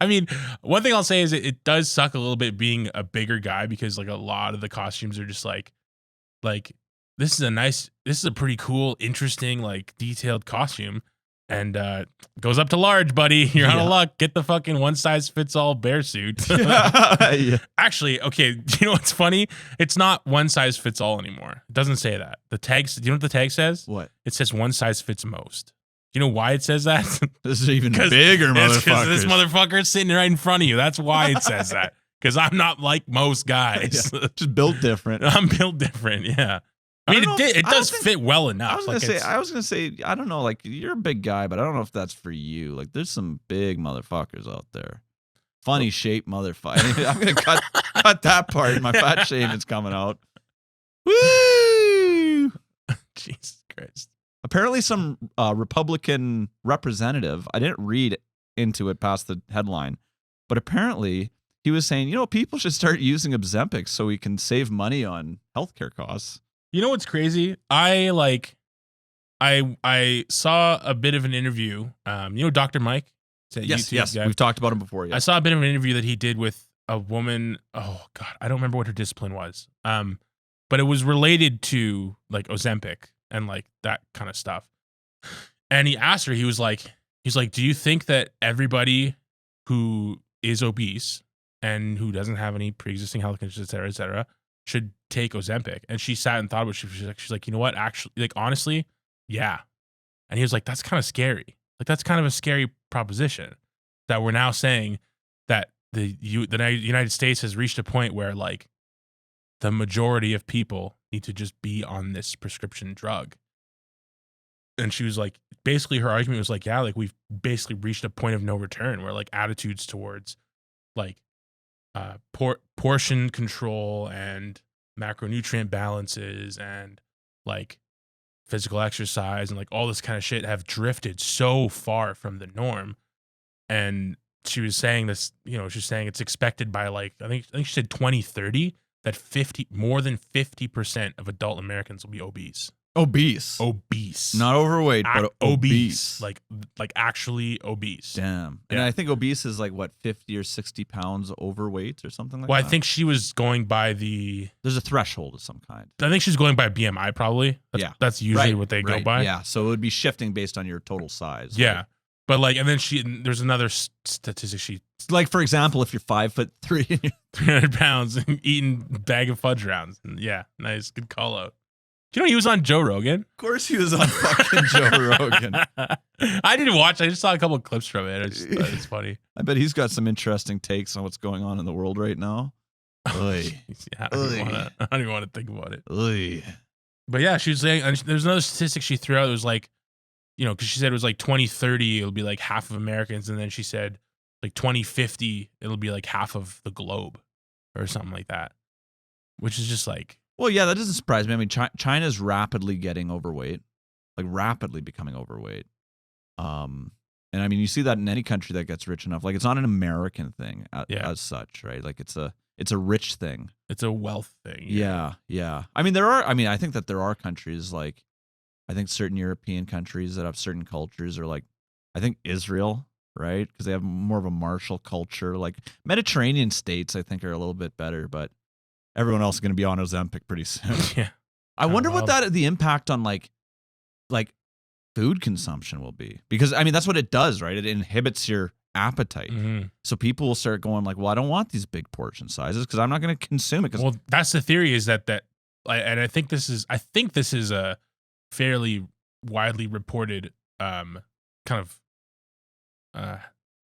mean, one thing I'll say is it does suck a little bit being a bigger guy, because like a lot of the costumes are just like this is a pretty cool, interesting, like detailed costume. And goes up to large, buddy. You're out of luck. Get the fucking one size fits all bear suit. Yeah. Actually, okay, do you know what's funny? It's not one size fits all anymore. It doesn't say that. The tags, do you know what the tag says? What? It says one size fits most. Do you know why it says that? This is even bigger, motherfucker. This motherfucker is sitting right in front of you. That's why it says that. Because I'm not like most guys. Yeah, just built different. I'm built different, yeah. I mean, it does fit well enough. I was gonna say, I don't know, like you're a big guy, but I don't know if that's for you. Like, there's some big motherfuckers out there. Funny shaped motherfucker. I'm gonna cut that part. My fat shaven's coming out. Woo! Jesus Christ. Apparently, some Republican representative, I didn't read into it past the headline, but apparently he was saying, people should start using Ozempic so we can save money on healthcare costs. You know what's crazy? I saw a bit of an interview. Dr. Mike? Yes, guy? We've talked about him before. Yes. I saw a bit of an interview that he did with a woman. Oh God, I don't remember what her discipline was. But it was related to like Ozempic and like that kind of stuff. And he asked her, he's like, do you think that everybody who is obese and who doesn't have any pre-existing health conditions, et cetera, should take Ozempic? And she sat and thought about it. She's like, you know what? Actually, like, honestly, yeah. And he was like, that's kind of scary. Like, that's kind of a scary proposition that we're now saying that the United States has reached a point where like the majority of people need to just be on this prescription drug. And she was like, basically her argument was like, yeah, like we've basically reached a point of no return where like attitudes towards like portion control and macronutrient balances and like physical exercise and like all this kind of shit have drifted so far from the norm. And she was saying this, she's saying it's expected by like, I think she said 2030 that more than 50% of adult Americans will be obese. Obese. Not overweight, but obese. Like actually obese. Damn. And Yeah. I think obese is like what, 50 or 60 pounds overweight or something like that? Well, I think she was going by there's a threshold of some kind. I think she's going by BMI probably. That's usually what they go by. Yeah. So it would be shifting based on your total size. Yeah. Right? But like, and then there's another statistic. Like, for example, if you're 5'3", 300 pounds and eating a bag of fudge rounds. Yeah. Nice. Good call out. Do you know he was on Joe Rogan? Of course he was on fucking Joe Rogan. I didn't watch. I just saw a couple of clips from it. I just thought it's funny. I bet he's got some interesting takes on what's going on in the world right now. Oy. Yeah, I don't even want to think about it. Oy. But yeah, she was saying, and there's another statistic she threw out. It was like, because she said it was like 2030, it'll be like half of Americans. And then she said like 2050, it'll be like half of the globe or something like that, which is just like. Well, yeah, that doesn't surprise me. I mean, China's rapidly getting overweight, like rapidly becoming overweight. And I mean, you see that in any country that gets rich enough. Like, it's not an American thing as such, right? Like, it's a rich thing. It's a wealth thing. Yeah. I think that there are countries like, I think certain European countries that have certain cultures, or like, I think Israel, right? Because they have more of a martial culture. Like Mediterranean states, I think, are a little bit better, but everyone else is going to be on Ozempic pretty soon. Yeah. I wonder what the impact on like food consumption will be, because I mean that's what it does, right? It inhibits your appetite. Mm-hmm. So people will start going like, well, I don't want these big portion sizes because I'm not going to consume it. Well, that's the theory, is that and I think this is a fairly widely reported kind of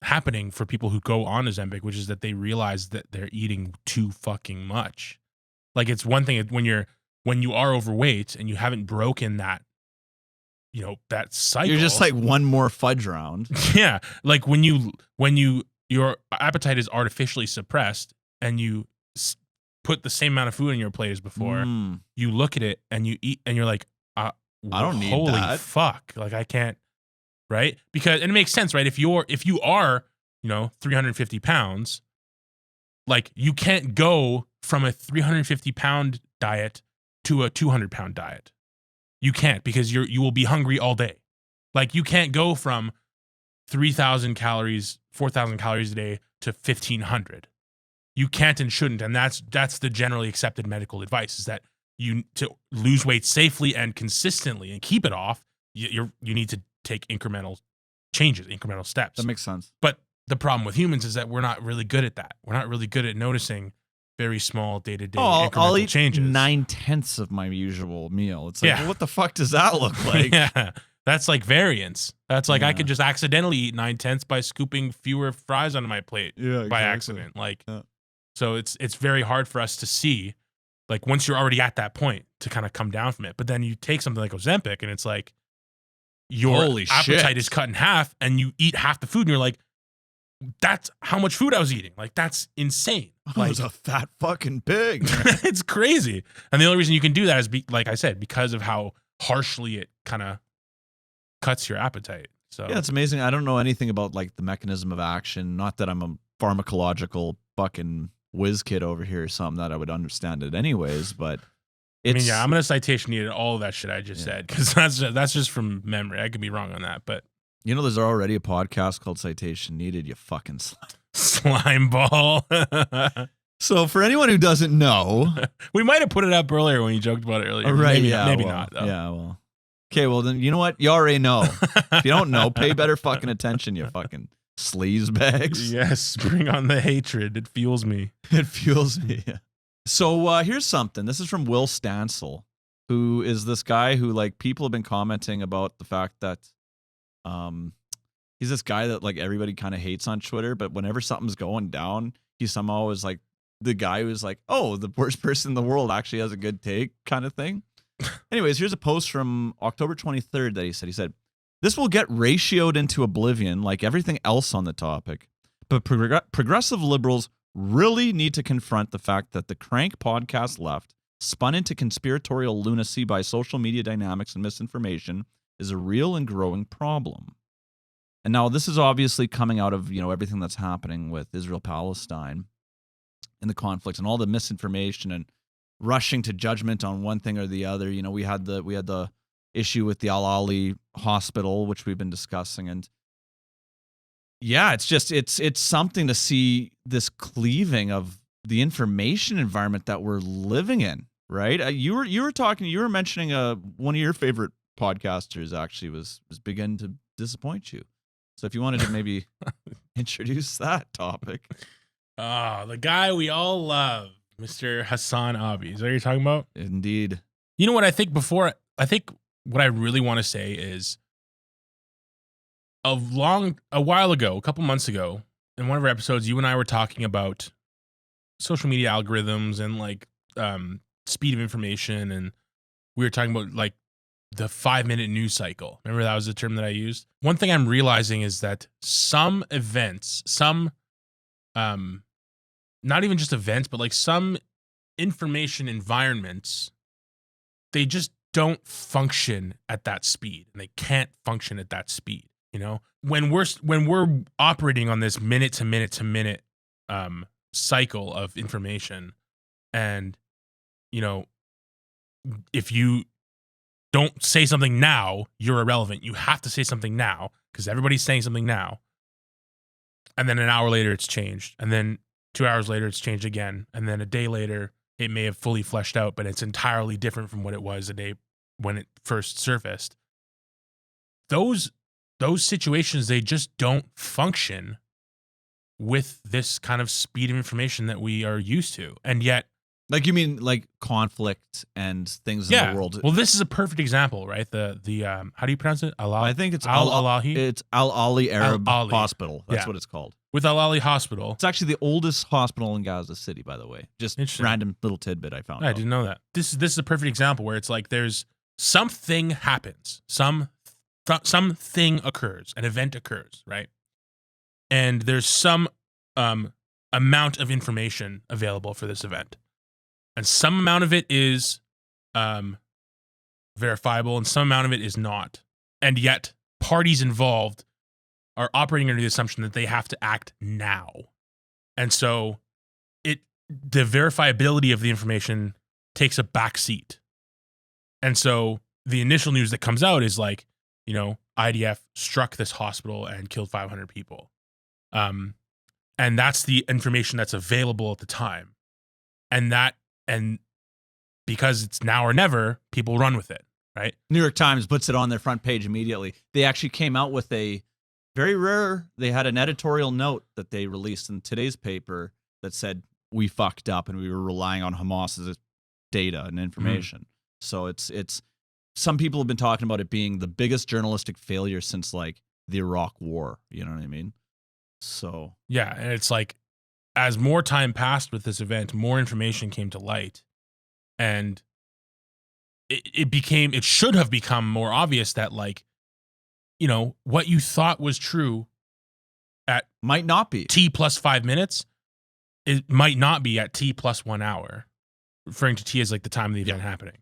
happening for people who go on Ozempic, which is that they realize that they're eating too fucking much. Like, it's one thing when you are overweight and you haven't broken that, that cycle. You're just like one more fudge round. Yeah, like when your appetite is artificially suppressed and you put the same amount of food on your plate as before, you look at it and you eat and you're like, I don't need holy that. fuck, like I can't, right? Because, and it makes sense, right? If you are 350 pounds, like you can't go from a 350 pound diet to a 200 pound diet. You can't, because you will be hungry all day. Like, you can't go from 3,000 calories, 4,000 calories a day to 1,500. You can't and shouldn't, and that's the generally accepted medical advice, is that to lose weight safely and consistently and keep it off, you need to take incremental changes, incremental steps. That makes sense. But the problem with humans is that we're not really good at that. We're not really good at noticing very small day-to-day incremental I'll eat changes. 9/10 of my usual meal. It's like, Yeah. well, what the fuck does that look like? Yeah, that's like variance. That's like, I Yeah. could just accidentally eat 9/10 by scooping fewer fries onto my plate by accident. Like, so it's very hard for us to see, like, once you're already at that point, to kind of come down from it. But then you take something like Ozempic and it's like your Holy appetite shit. is cut in half and you eat half the food and you're like, that's how much food I was eating. Like, that's insane. I Like, was a fat fucking pig. it's crazy. And the only reason you can do that is, like I said, because of how harshly it kind of cuts your appetite. So Yeah, it's amazing. I don't know anything about like the mechanism of action. Not that I'm a pharmacological fucking whiz kid over here or something that I would understand it anyways, but it's I'm gonna citation you to all of that shit I just said, because that's just from memory. I could be wrong on that, but there's already a podcast called Citation Needed, you fucking slime ball. So for anyone who doesn't know, we might have put it up earlier when you joked about it earlier. right? Maybe well, not. Though. Yeah, well, okay, well then you know what? You already know. If you don't know, pay better fucking attention, you fucking sleaze bags. Yes, bring on the hatred. It fuels me. It fuels me. So here's something. This is from Will Stansel, who is this guy who, like, people have been commenting about the fact that he's this guy that, like, everybody kind of hates on Twitter, but whenever something's going down, he somehow is like the guy who's like, oh, the worst person in the world actually has a good take kind of thing. Anyways, here's a post from October 23rd that he said, this will get ratioed into oblivion like everything else on the topic, but progressive liberals really need to confront the fact that the crank podcast left, spun into conspiratorial lunacy by social media dynamics and misinformation, is a real and growing problem. And now this is obviously coming out of, everything that's happening with Israel-Palestine and the conflict and all the misinformation and rushing to judgment on one thing or the other. We had the issue with the Al-Ali hospital, which we've been discussing, and yeah, it's something to see this cleaving of the information environment that we're living in, right? You were mentioning one of your favorite podcasters actually was beginning to disappoint you. So if you wanted to maybe introduce that topic. The guy we all love, Mr. Hassan Abi. Is that what you're talking about? Indeed. You know what I think what I really want to say is a while ago, a couple months ago, in one of our episodes, you and I were talking about social media algorithms and like speed of information, and we were talking about like the 5-minute news cycle. Remember, that was the term that I used? One thing I'm realizing is that some events, not even just events, but like some information environments, they just don't function at that speed, and they can't function at that speed. When we're operating on this minute to minute cycle of information, and if you don't say something now, you're irrelevant. You have to say something now because everybody's saying something now. And then an hour later, it's changed. And then 2 hours later, it's changed again. And then a day later, it may have fully fleshed out, but it's entirely different from what it was a day when it first surfaced. Those situations, they just don't function with this kind of speed of information that we are used to. And yet Like you mean like conflict and things in the world? Well, this is a perfect example, right? The how do you pronounce it? I think it's Al-Alahi. It's Al Ali Arab Al-Ali. Hospital. That's Yeah. what it's called. With Al-Ali Hospital. It's actually the oldest hospital in Gaza City, by the way. Just Interesting. random little tidbit I found. I out. didn't know that. This is a perfect example where it's like there's something happens, something occurs, an event occurs, right? And there's some amount of information available for this event, and some amount of it is verifiable, and some amount of it is not. And yet, parties involved are operating under the assumption that they have to act now, and so the verifiability of the information takes a back seat. And so the initial news that comes out is like, IDF struck this hospital and killed 500 people. And that's the information that's available at the time. And because it's now or never, people run with it, right? New York Times puts it on their front page immediately. They actually came out with they had an editorial note that they released in today's paper that said, we fucked up and we were relying on Hamas's data and information. So it's some people have been talking about it being the biggest journalistic failure since like the Iraq War. You know what I mean? So yeah, and it's like as more time passed with this event, more information came to light, and it should have become more obvious that like, what you thought was true at might not be T plus 5 minutes. It might not be at T plus 1 hour, referring to T as like the time of the event happening.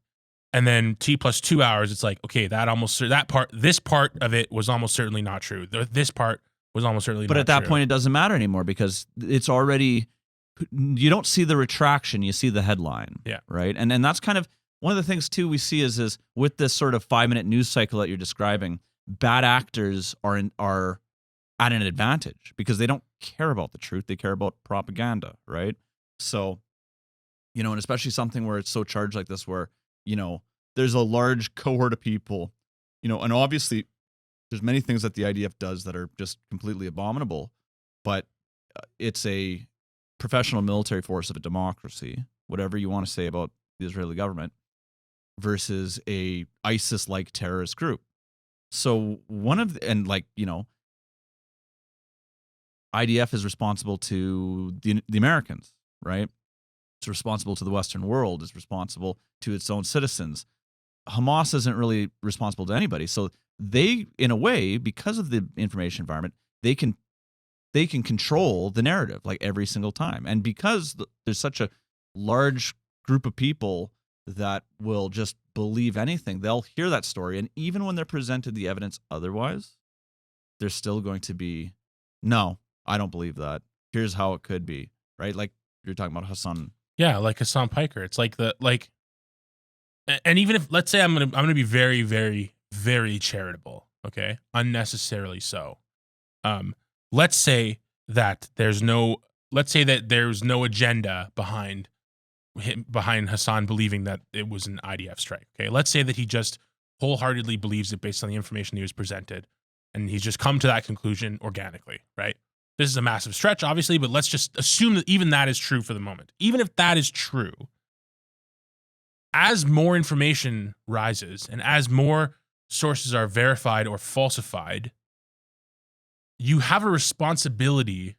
And then T plus 2 hours, it's like, okay, this part of it was almost certainly not true. This part was almost certainly not true. But at that point, it doesn't matter anymore because it's already, you don't see the retraction, you see the headline. Yeah. Right. And that's kind of one of the things too we see is with this sort of 5-minute news cycle that you're describing, bad actors are at an advantage because they don't care about the truth. They care about propaganda, right? So, and especially something where it's so charged like this where, there's a large cohort of people, and obviously there's many things that the IDF does that are just completely abominable, but it's a professional military force of a democracy, whatever you want to say about the Israeli government, versus a ISIS-like terrorist group. So IDF is responsible to the Americans, right? It's responsible to the Western world. It's responsible to its own citizens. Hamas isn't really responsible to anybody. So they, in a way, because of the information environment, they can control the narrative like every single time. And because there's such a large group of people that will just believe anything, they'll hear that story. And even when they're presented the evidence otherwise, they're still going to be, no, I don't believe that. Here's how it could be, right? Like you're talking about Hassan. Yeah, like Hassan Piker. It's like and even if, let's say I'm gonna be very, very, very charitable, okay, unnecessarily so. Let's say that there's no agenda behind Hassan believing that it was an IDF strike. Okay, let's say that he just wholeheartedly believes it based on the information he was presented, and he's just come to that conclusion organically, right? This is a massive stretch, obviously, but let's just assume that even that is true for the moment. Even if that is true, as more information rises and as more sources are verified or falsified, you have a responsibility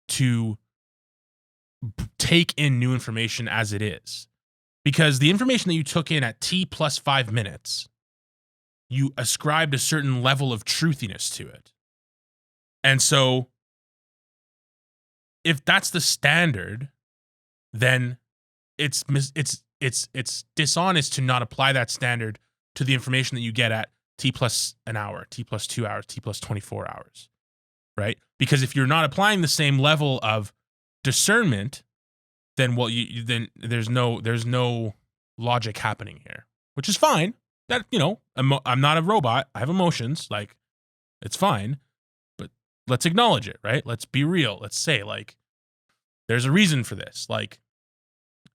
to take in new information as it is. Because the information that you took in at T plus 5 minutes, you ascribed a certain level of truthiness to it. And so if that's the standard, then it's dishonest to not apply that standard to the information that you get at T plus an hour, T plus 2 hours, T plus 24 hours, right? Because if you're not applying the same level of discernment, then then there's no logic happening here, which is fine. That, I'm not a robot. I have emotions. Like, it's fine. But let's acknowledge it, right? Let's be real. Let's say, like, there's a reason for this. Like,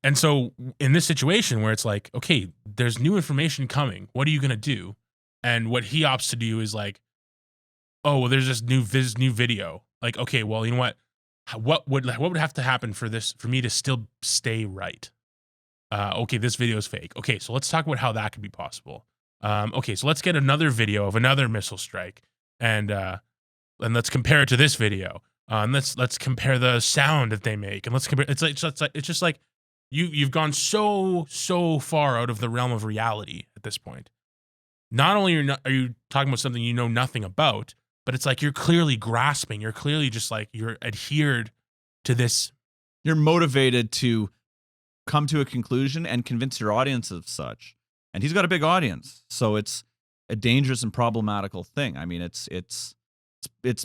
and so in this situation where it's like, okay, there's new information coming. What are you going to do? And what he opts to do is like, oh, well, there's this new video. Like, okay, well, you know what? What would have to happen for me to still stay right? Okay, this video is fake. Okay, so let's talk about how that could be possible. Okay, so let's get another video of another missile strike, and let's compare it to this video. And let's compare the sound that they make, and let's compare. It's just like you've gone so far out of the realm of reality at this point. Not only are you talking about something you know nothing about, but it's like you're clearly grasping. You're clearly just like you're adhered to this. You're motivated to come to a conclusion and convince your audience of such. And he's got a big audience, so it's a dangerous and problematical thing. I mean, it's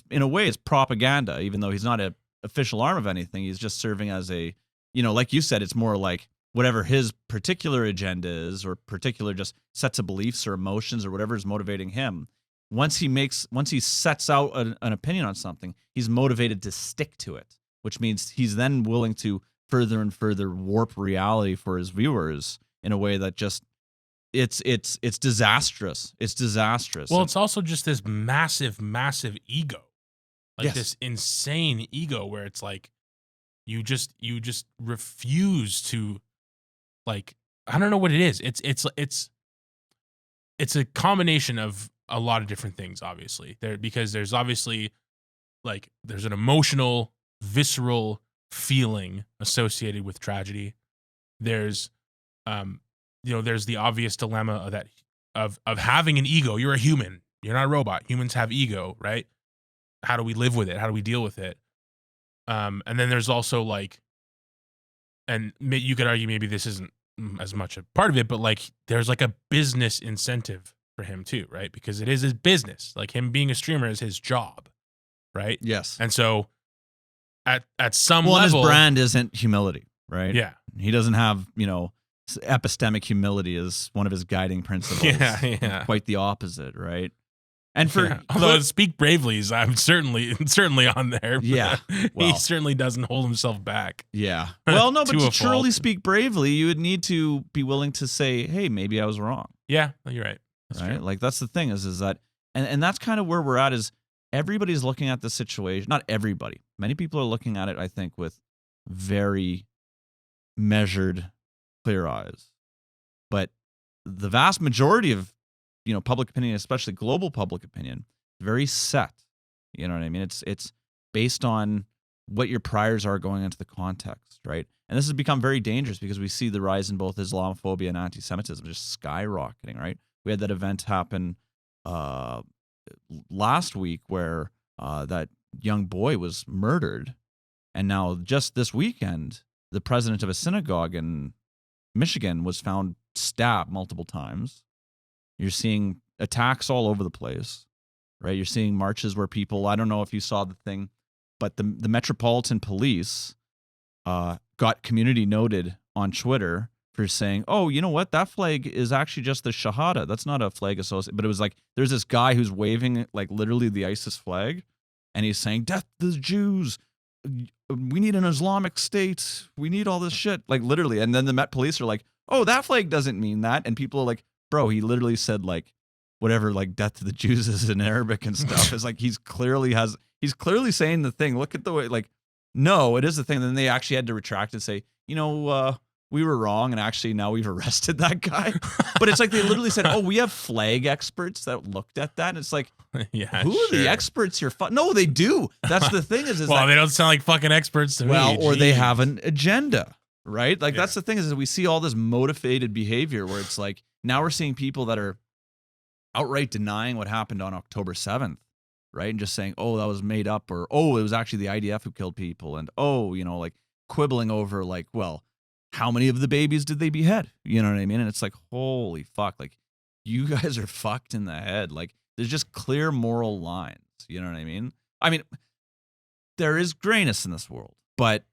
in a way it's propaganda, even though he's not an official arm of anything. He's just serving as a, like you said, it's more like whatever his particular agenda is, or particular just sets of beliefs or emotions or whatever is motivating him. Once he sets out an opinion on something, he's motivated to stick to it, which means he's then willing to further and further warp reality for his viewers in a way that just it's disastrous. It's disastrous. Well, it's also just this massive ego, like Yes. this insane ego where it's like you just refuse to, like, I don't know what it is. It's a combination of a lot of different things, obviously. Because there's obviously like there's an emotional, visceral feeling associated with tragedy. There's there's the obvious dilemma of having an ego. You're a human. You're not a robot. Humans have ego, right? How do we live with it? How do we deal with it? And then there's also like, and you could argue maybe this isn't as much a part of it, but like there's like a business incentive for him too, right? Because it is his business. Like him being a streamer is his job, right? Yes. And so at some Well, and level, his brand isn't humility, right? yeah, He doesn't have, epistemic humility as one of his guiding principles. yeah. Quite the opposite, right? And for Yeah. Although Speak Bravely is, I'm certainly on there. Yeah, well. He certainly doesn't hold himself back. yeah. Well, no, but To to a truly fault. speak bravely, you would need to be willing to say, "Hey, maybe I was wrong." Yeah, you're right. That's Right? true. Like that's the thing is that, and that's kind of where we're at. Is everybody's looking at the situation? Not everybody. Many people are looking at it, I think, with very measured, clear eyes. But the vast majority of public opinion, especially global public opinion, is very set. You know what I mean? It's based on what your priors are going into the context, right? And this has become very dangerous because we see the rise in both Islamophobia and anti-Semitism just skyrocketing, right? We had that event happen last week where that young boy was murdered. And now just this weekend, the president of a synagogue in Michigan was found stabbed multiple times. You're seeing attacks all over the place, right? You're seeing marches where people, I don't know if you saw the thing, but the Metropolitan Police got community noted on Twitter for saying, oh, you know what? That flag is actually just the Shahada. That's not a flag associated. But it was like, there's this guy who's waving like literally the ISIS flag, and he's saying, death to the Jews. We need an Islamic state. We need all this shit. Like literally. And then the Met Police are like, oh, that flag doesn't mean that. And people are like, bro, he literally said like whatever, like death to the Jews is in Arabic and stuff. It's like he's clearly saying the thing. Look at the way, like, no, it is the thing. And then they actually had to retract and say, we were wrong, and actually now we've arrested that guy. But it's like they literally said, oh, we have flag experts that looked at that. And it's like, Yeah, who are sure. the experts here? No, they do. That's the thing is Well, that, they don't sound like fucking experts to me. or they Jeez. have an agenda, right? Like Yeah. that's the thing is that we see all this motivated behavior where it's like now we're seeing people that are outright denying what happened on October 7th, right? And just saying, oh, that was made up, or oh, it was actually the IDF who killed people, and oh, like quibbling over like, well, how many of the babies did they behead? You know what I mean? And it's like, holy fuck, like you guys are fucked in the head. Like there's just clear moral lines. You know what I mean? I mean, there is grayness in this world, but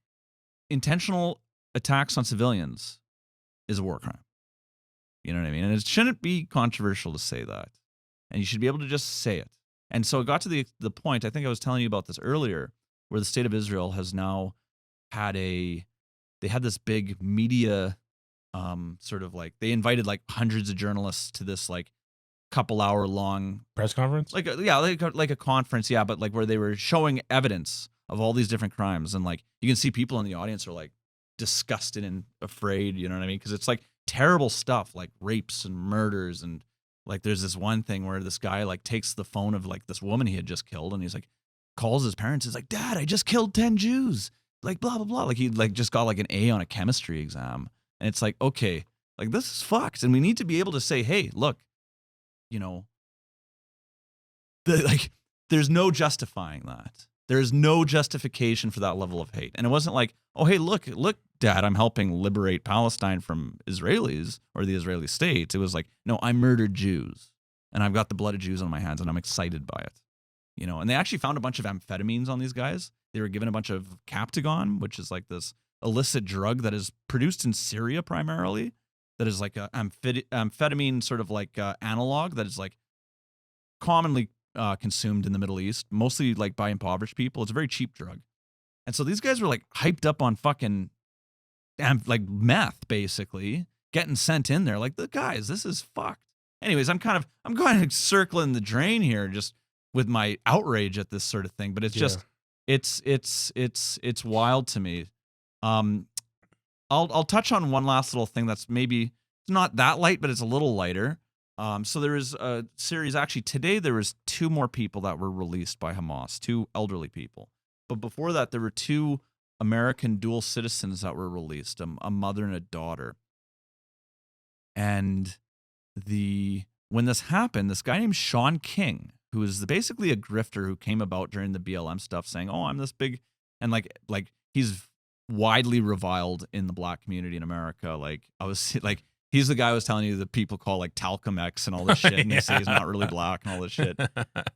intentional attacks on civilians is a war crime. You know what I mean? And it shouldn't be controversial to say that. And you should be able to just say it. And so it got to the point, I think I was telling you about this earlier, where the state of Israel has now had they had this big media sort of like, they invited like hundreds of journalists to this like couple hour long press conference. like a conference, yeah, but like where they were showing evidence of all these different crimes, and like you can see people in the audience are like disgusted and afraid, you know what I mean? Because it's like terrible stuff, like rapes and murders, and like there's this one thing where this guy like takes the phone of like this woman he had just killed, and he's like calls his parents. He's like, "Dad, I just killed 10 Jews." Like blah blah blah. Like he like just got like an A on a chemistry exam, and it's like, okay, like this is fucked, and we need to be able to say, hey, look, you know, like there's no justifying that. There's no justification for that level of hate. And it wasn't like, oh, hey, look, Dad, I'm helping liberate Palestine from Israelis or the Israeli state. It was like, no, I murdered Jews and I've got the blood of Jews on my hands and I'm excited by it. You know, and they actually found a bunch of amphetamines on these guys. They were given a bunch of Captagon, which is like this illicit drug that is produced in Syria primarily. That is like a amphetamine sort of like analog that is like commonly consumed in the Middle East, mostly like by impoverished people. It's a very cheap drug. And so these guys were like hyped up on fucking like meth, basically, getting sent in there. Like, the guys, this is fucked. Anyways, I'm kind of circling the drain here just with my outrage at this sort of thing. But it's just, it's wild to me. I'll touch on one last little thing that's maybe not that light, but it's a little lighter. So there is a series, actually today there was 2 more people that were released by Hamas, 2 elderly people. But before that, there were 2 American dual citizens that were released, a mother and a daughter. And when this happened, this guy named Sean King, who is basically a grifter who came about during the BLM stuff saying, oh, I'm this big, and like he's widely reviled in the black community in America. Like I was like, he's the guy I was telling you that people call like Talcum X and all this shit. And they say he's not really black and all this shit.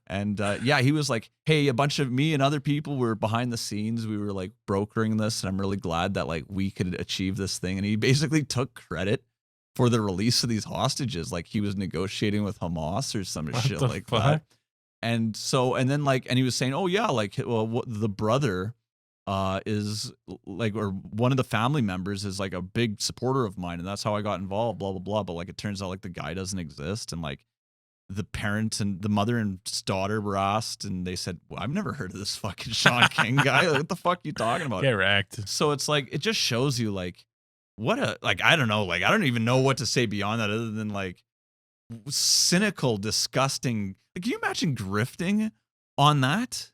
And yeah, he was like, hey, a bunch of me and other people were behind the scenes. We were like brokering this. And I'm really glad that like we could achieve this thing. And he basically took credit for the release of these hostages. Like he was negotiating with Hamas or some shit like that. And so, and then like, and he was saying, oh yeah, like, well, the brother is like, or one of the family members is like a big supporter of mine, and that's how I got involved, blah blah blah. But like it turns out like the guy doesn't exist, and like the parent and the mother and daughter were asked, and they said, well, I've never heard of this fucking Sean King guy. Like, what the fuck are you talking about? Get wrecked. So it's like, it just shows you like what a, like, I don't know, like I don't even know what to say beyond that other than like cynical, disgusting. Like, can you imagine grifting on that?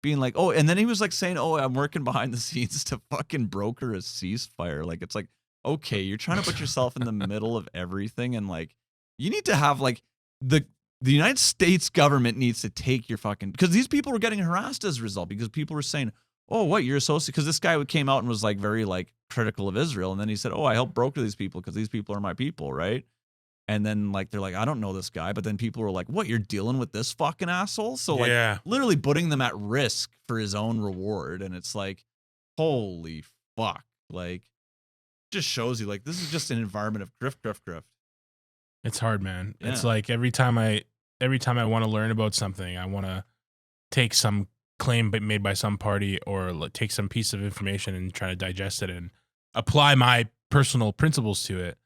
Being like, oh, and then he was like saying, oh, I'm working behind the scenes to fucking broker a ceasefire. Like, it's like, okay, you're trying to put yourself in the middle of everything. And like, you need to have like the United States government needs to take your fucking, because these people were getting harassed as a result, because people were saying, oh, what, you're associated, because this guy came out and was like very like critical of Israel. And then he said, oh, I helped broker these people because these people are my people, right? And then like they're like, I don't know this guy, but then people were like, what, you're dealing with this fucking asshole? So like literally putting them at risk for his own reward. And it's like, holy fuck. Like, just shows you like this is just an environment of grift. It's hard, man. Yeah. It's like every time I want to learn about something, I want to take some claim made by some party or take some piece of information and try to digest it and apply my personal principles to it.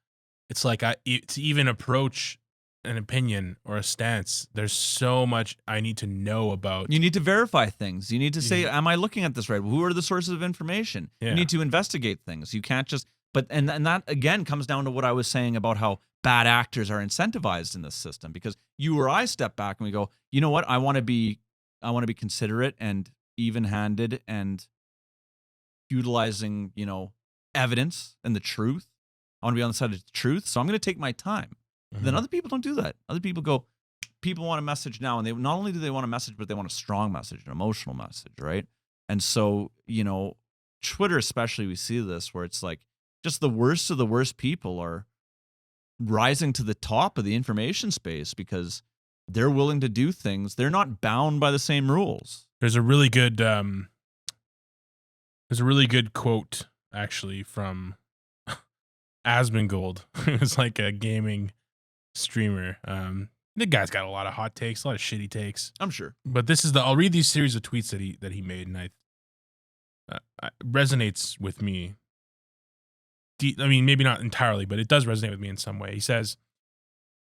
It's like to even approach an opinion or a stance, there's so much I need to know about. You need to verify things. You need to say, am I looking at this right? Who are the sources of information? Yeah. You need to investigate things. You can't just, and that again comes down to what I was saying about how bad actors are incentivized in this system, because you or I step back and we go, you know what? I want to be considerate and even-handed and utilizing, evidence and the truth. I want to be on the side of the truth, so I'm going to take my time. Mm-hmm. Then other people don't do that. Other people go, people want a message now, and they not only do they want a message, but they want a strong message, an emotional message, right? And so, Twitter especially, we see this where it's like just the worst of the worst people are rising to the top of the information space because they're willing to do things. They're not bound by the same rules. There's a really good quote actually from Asmongold. It was like a gaming streamer. The guy's got a lot of hot takes, a lot of shitty takes, I'm sure. But this is I'll read these series of tweets that he made, and I resonates with me. I mean, maybe not entirely, but it does resonate with me in some way. He says,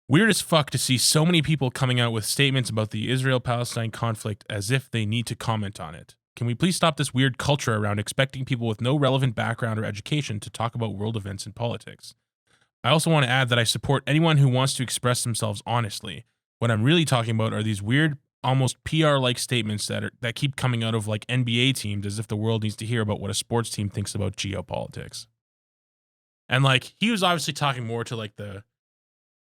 "Weird as fuck to see so many people coming out with statements about the Israel-Palestine conflict as if they need to comment on it. Can we please stop this weird culture around expecting people with no relevant background or education to talk about world events and politics? I also want to add that I support anyone who wants to express themselves honestly. What I'm really talking about are these weird, almost PR-like statements that keep coming out of like NBA teams as if the world needs to hear about what a sports team thinks about geopolitics. And like he was obviously talking more to like the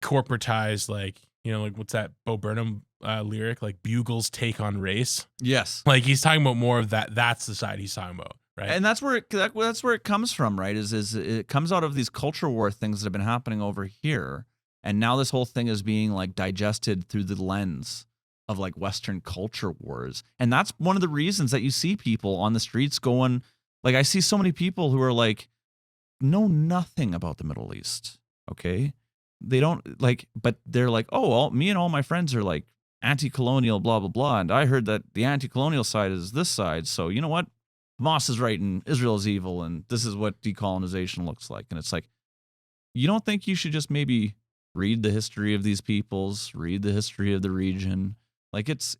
corporatized, like, you know, like what's that Bo Burnham lyric, like Bugle's take on race. Yes. Like he's talking about more of that. That's the side he's talking about, right? And that's where it comes from, right? Is it comes out of these culture war things that have been happening over here, and now this whole thing is being like digested through the lens of like Western culture wars, and that's one of the reasons that you see people on the streets going, like I see so many people who are like know nothing about the Middle East, okay? They don't like, but they're like, oh, me and all my friends are like anti-colonial, blah, blah, blah. And I heard that the anti-colonial side is this side. So you know what? Hamas is right and Israel is evil. And this is what decolonization looks like. And it's like, you don't think you should just maybe read the history of these peoples, read the history of the region? Like it's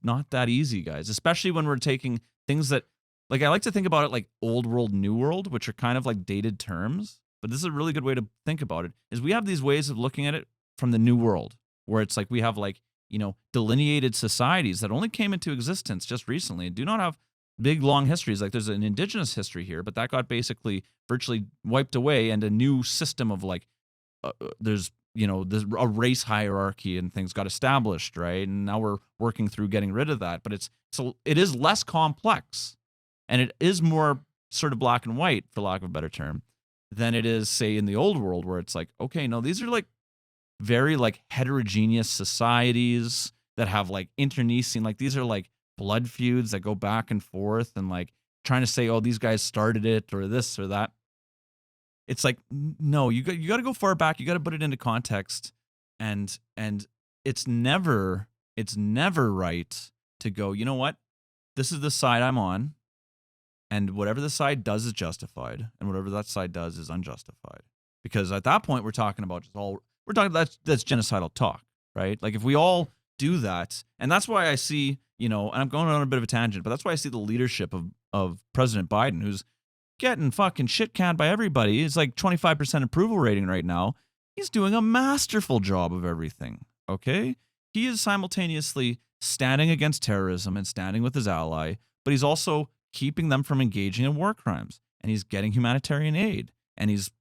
not that easy, guys, especially when we're taking things that, like, I like to think about it like old world, new world, which are kind of like dated terms. But this is a really good way to think about it, is we have these ways of looking at it from the new world, where it's like we have like, you know, delineated societies that only came into existence just recently and do not have big, long histories. Like there's an indigenous history here, but that got basically virtually wiped away, and a new system of like, there's a race hierarchy and things got established, right? And now we're working through getting rid of that. But it is less complex, and it is more sort of black and white, for lack of a better term, than it is, say, in the old world, where it's like, okay, no, these are like very like heterogeneous societies that have like internecine, like these are like blood feuds that go back and forth, and like trying to say, oh, these guys started it or this or that. It's like, no, you got to go far back. You got to put it into context, and it's never right to go, you know what, this is the side I'm on. And whatever the side does is justified, and whatever that side does is unjustified. Because at that point, we're talking that's genocidal talk, right? Like if we all do that, and that's why I see, you know, and I'm going on a bit of a tangent, but that's why I see the leadership of President Biden, who's getting fucking shit canned by everybody. It's like 25% approval rating right now. He's doing a masterful job of everything, okay? He is simultaneously standing against terrorism and standing with his ally, but he's also keeping them from engaging in war crimes, and he's getting humanitarian aid, and he's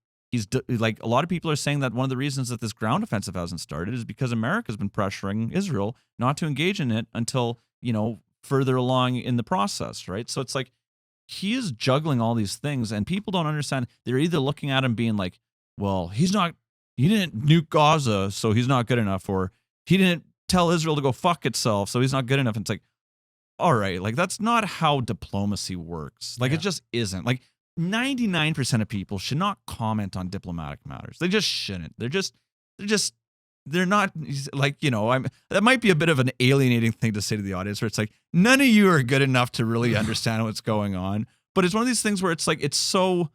like, a lot of people are saying that one of the reasons that this ground offensive hasn't started is because America's been pressuring Israel not to engage in it until, you know, further along in the process, right? So it's like he is juggling all these things, and people don't understand. They're either looking at him being like, well, he didn't nuke Gaza, so he's not good enough, or he didn't tell Israel to go fuck itself, so he's not good enough. And it's like, all right, like that's not how diplomacy works. Like it just isn't. Like 99% of people should not comment on diplomatic matters. They just shouldn't. They're not like, you know, that might be a bit of an alienating thing to say to the audience, where it's like, none of you are good enough to really understand what's going on. But it's one of these things where it's like, it's so,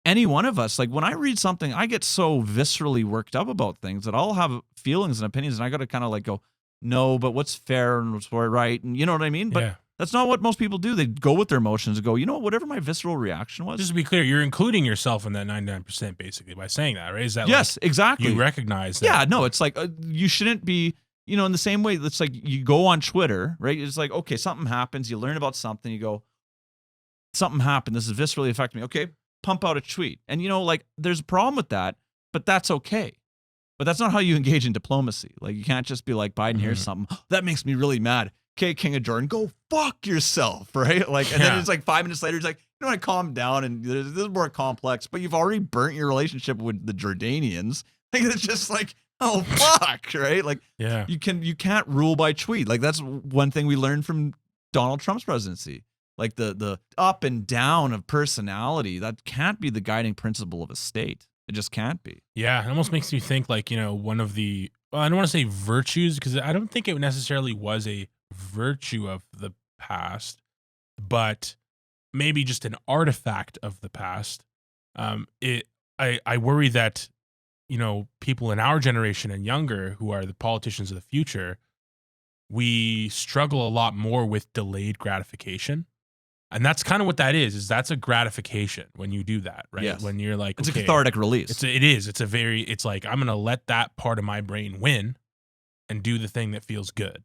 any one of us, like when I read something, I get so viscerally worked up about things that I'll have feelings and opinions, and I got to kind of like go, no, but what's fair and what's right, and you know what I mean? But that's not what most people do. They go with their emotions and go, you know what, whatever my visceral reaction was. Just to be clear, you're including yourself in that 99% basically by saying that, right? Is that yes, like, exactly. You recognize that? Yeah, no, it's like you shouldn't be, you know, in the same way. It's like you go on Twitter, right? It's like, okay, something happens, you learn about something, you go, something happened, this is viscerally affecting me. Okay, pump out a tweet, and you know, like there's a problem with that, but that's okay. But that's not how you engage in diplomacy. Like you can't just be like, Biden, here's something that makes me really mad. Okay, King of Jordan, go fuck yourself, right? Like, and then it's like 5 minutes later, he's like, you know, I calm down, and this is more complex. But you've already burnt your relationship with the Jordanians. Like it's just like, oh fuck, right? Like, you can't rule by tweet. Like that's one thing we learned from Donald Trump's presidency. Like the up and down of personality, that can't be the guiding principle of a state. It just can't be. Yeah, it almost makes me think like, you know, one of the, well, I don't want to say virtues, because I don't think it necessarily was a virtue of the past, but maybe just an artifact of the past. I worry that, you know, people in our generation and younger who are the politicians of the future, we struggle a lot more with delayed gratification. And that's kind of what that is that's a gratification when you do that, right? Yes. When you're like, It's okay, a cathartic release. It's like, I'm going to let that part of my brain win and do the thing that feels good.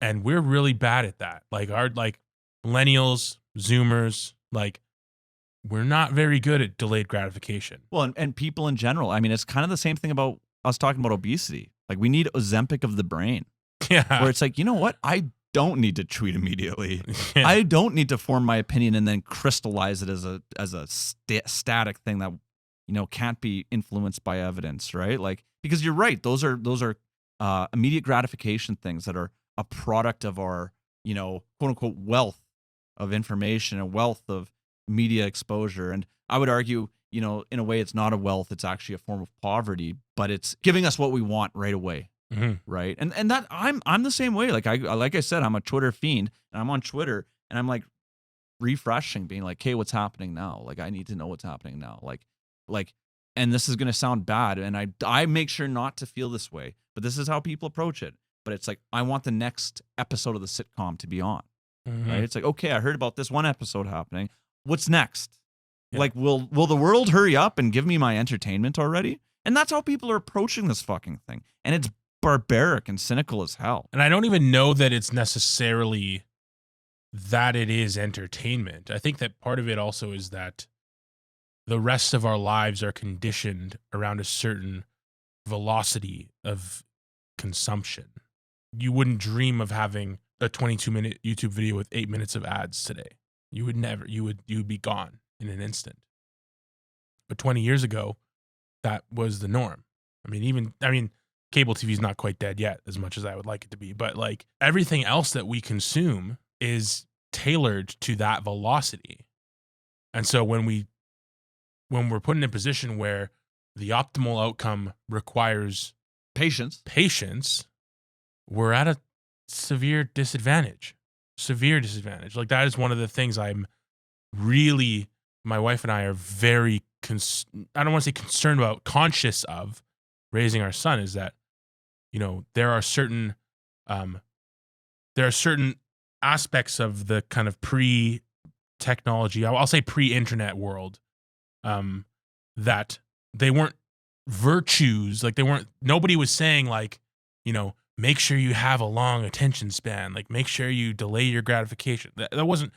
And we're really bad at that. Like millennials, Zoomers, like we're not very good at delayed gratification. Well, and people in general. I mean, it's kind of the same thing about us talking about obesity. Like we need Ozempic of the brain. Yeah. Where it's like, you know what? I don't need to tweet immediately. Yeah. I don't need to form my opinion and then crystallize it as a static thing that can't be influenced by evidence, right? Like because you're right, those are immediate gratification things that are a product of our quote unquote wealth of information and wealth of media exposure. And I would argue, in a way, it's not a wealth; it's actually a form of poverty, but it's giving us what we want right away. Mm-hmm. Right. And that I'm the same way. Like I said, I'm a Twitter fiend and I'm on Twitter and I'm like refreshing, being like, hey, what's happening now? Like, I need to know what's happening now. Like, and this is going to sound bad. And I make sure not to feel this way, but this is how people approach it. But it's like, I want the next episode of the sitcom to be on. Mm-hmm. Right. It's like, okay, I heard about this one episode happening. What's next? Yeah. Like, will the world hurry up and give me my entertainment already? And that's how people are approaching this fucking thing. And it's barbaric and cynical as hell. And I don't even know that it's necessarily that it is entertainment. I think that part of it also is that the rest of our lives are conditioned around a certain velocity of consumption. You wouldn't dream of having a 22-minute YouTube video with 8 minutes of ads today. You would never. You would be gone in an instant. But 20 years ago, that was the norm. I mean, cable TV is not quite dead yet, as much as I would like it to be. But like everything else that we consume is tailored to that velocity. And so when we're put in a position where the optimal outcome requires Patience, we're at a severe disadvantage. Like that is one of the things my wife and I are very, I don't want to say concerned about, conscious of raising our son, is that, there are certain aspects of the kind of pre-technology, I'll say pre-internet world, that they weren't virtues. Like nobody was saying like, make sure you have a long attention span. Like make sure you delay your gratification. That wasn't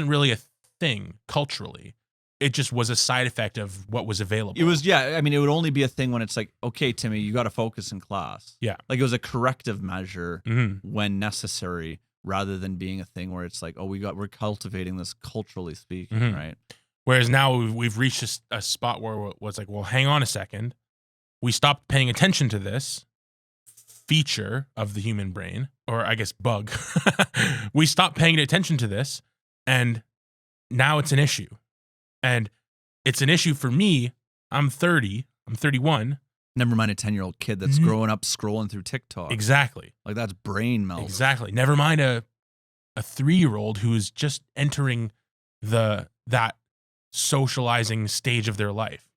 really a thing culturally. It just was a side effect of what was available. It was, yeah. I mean, it would only be a thing when it's like, okay, Timmy, you got to focus in class. Yeah. Like it was a corrective measure Mm-hmm. when necessary, rather than being a thing where it's like, oh, we're cultivating this culturally speaking, Mm-hmm. right? Whereas now we've reached a spot where it's like, well, hang on a second. We stopped paying attention to this feature of the human brain, or I guess bug. We stopped paying attention to this, and now it's an issue. And it's an issue for me. I'm 30. I'm 31. Never mind a 10-year-old kid that's growing up scrolling through TikTok. Exactly. Like that's brain melt. Exactly. Never mind a 3-year-old who is just entering that socializing stage of their life.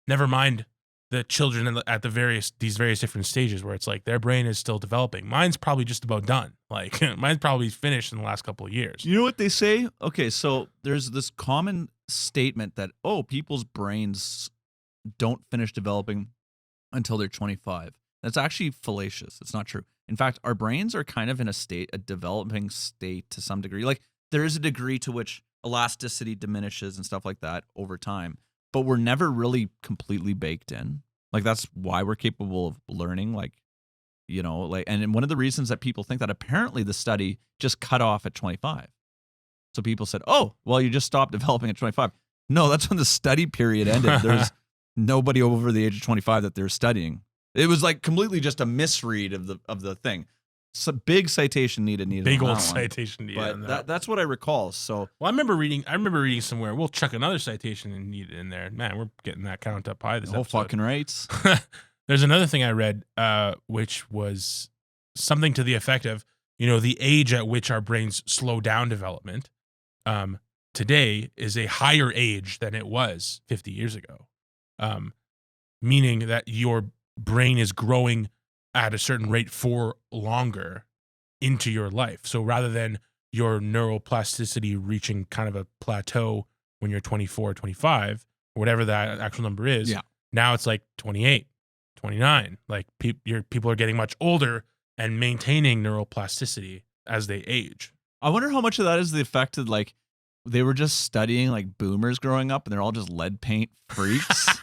Never mind the children at these various different stages where it's like their brain is still developing. Mine's probably just about done. Like mine's probably finished in the last couple of years. You know what they say? Okay, so there's this common statement that, people's brains don't finish developing until they're 25. That's actually fallacious. It's not true. In fact, our brains are kind of in a developing state to some degree. Like there is a degree to which elasticity diminishes and stuff like that over time, but we're never really completely baked in. Like that's why we're capable of learning. And one of the reasons that people think that apparently the study just cut off at 25. So people said, oh, well, you just stopped developing at 25. No, that's when the study period ended. There's nobody over the age of 25 that they're studying. It was like completely just a misread of the thing. So big citation needed. Big old citation needed. But that's what I recall. So I remember reading somewhere. We'll chuck another citation and need it in there. Man, we're getting that count up high this episode. fucking rights. There's another thing I read, which was something to the effect of, the age at which our brains slow down development today is a higher age than it was 50 years ago. Meaning that your brain is growing at a certain rate for longer into your life. So rather than your neuroplasticity reaching kind of a plateau when you're 24, 25, or whatever that actual number is. Yeah. Now it's like 28, 29. Like people are getting much older and maintaining neuroplasticity as they age. I wonder how much of that is the effect of like they were just studying like boomers growing up and they're all just lead paint freaks.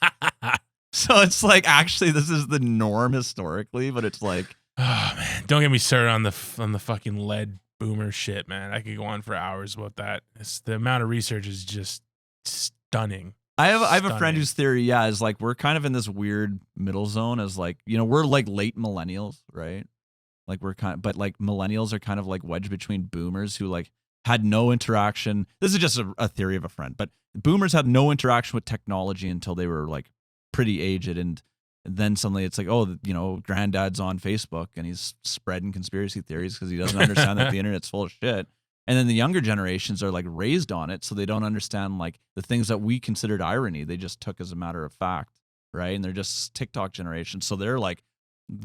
So it's like actually this is the norm historically, but it's like, oh man, don't get me started on the fucking lead boomer shit, man. I could go on for hours about that. The amount of research is just stunning. I have a friend whose theory, is like we're kind of in this weird middle zone as like, we're like late millennials, right? Like but like millennials are kind of like wedged between boomers who like had no interaction. This is just a theory of a friend, but boomers had no interaction with technology until they were like pretty aged. And then suddenly it's like, granddad's on Facebook and he's spreading conspiracy theories because he doesn't understand that the internet's full of shit. And then the younger generations are like raised on it, so they don't understand like the things that we considered irony. They just took as a matter of fact, right? And they're just TikTok generation, so they're like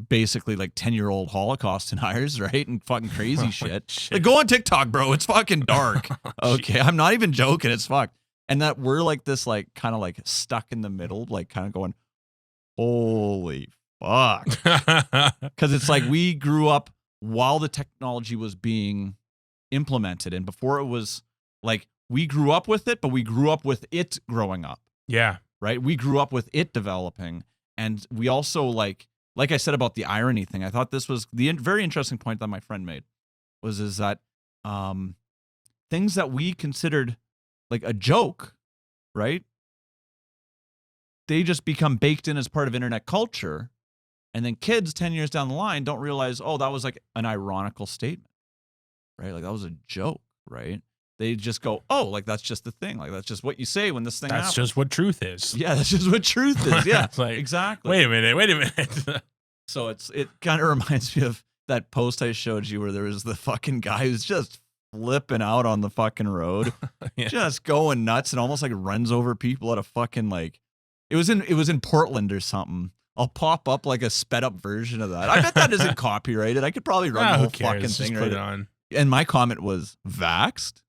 basically like 10-year-old Holocaust deniers, right? And fucking crazy shit. Like go on TikTok, bro. It's fucking dark. Okay, I'm not even joking. It's fucked. And that we're like this, like kind of like stuck in the middle, like kind of going, holy fuck, because it's like we grew up while the technology was being implemented, and before it was like we grew up with it, but we grew up with it growing up. Yeah. Right? We grew up with it developing, and we also like I said about the irony thing, I thought this was the very interesting point that my friend made is that things that we considered like a joke, right? They just become baked in as part of internet culture, and then kids 10 years down the line don't realize, oh, that was like an ironical statement. Right? Like that was a joke, right? They just go, oh, like that's just the thing. Like that's just what you say when this thing happens. That's just what truth is. Yeah, that's just what truth is. Yeah, like, exactly. Wait a minute. So it kind of reminds me of that post I showed you where there was the fucking guy who's just flipping out on the fucking road, Yeah. just going nuts and almost like runs over people at a fucking like, it was in Portland or something. I'll pop up like a sped up version of that. I bet that isn't copyrighted. I could probably run the whole fucking Just thing put right it on. And my comment was vaxxed,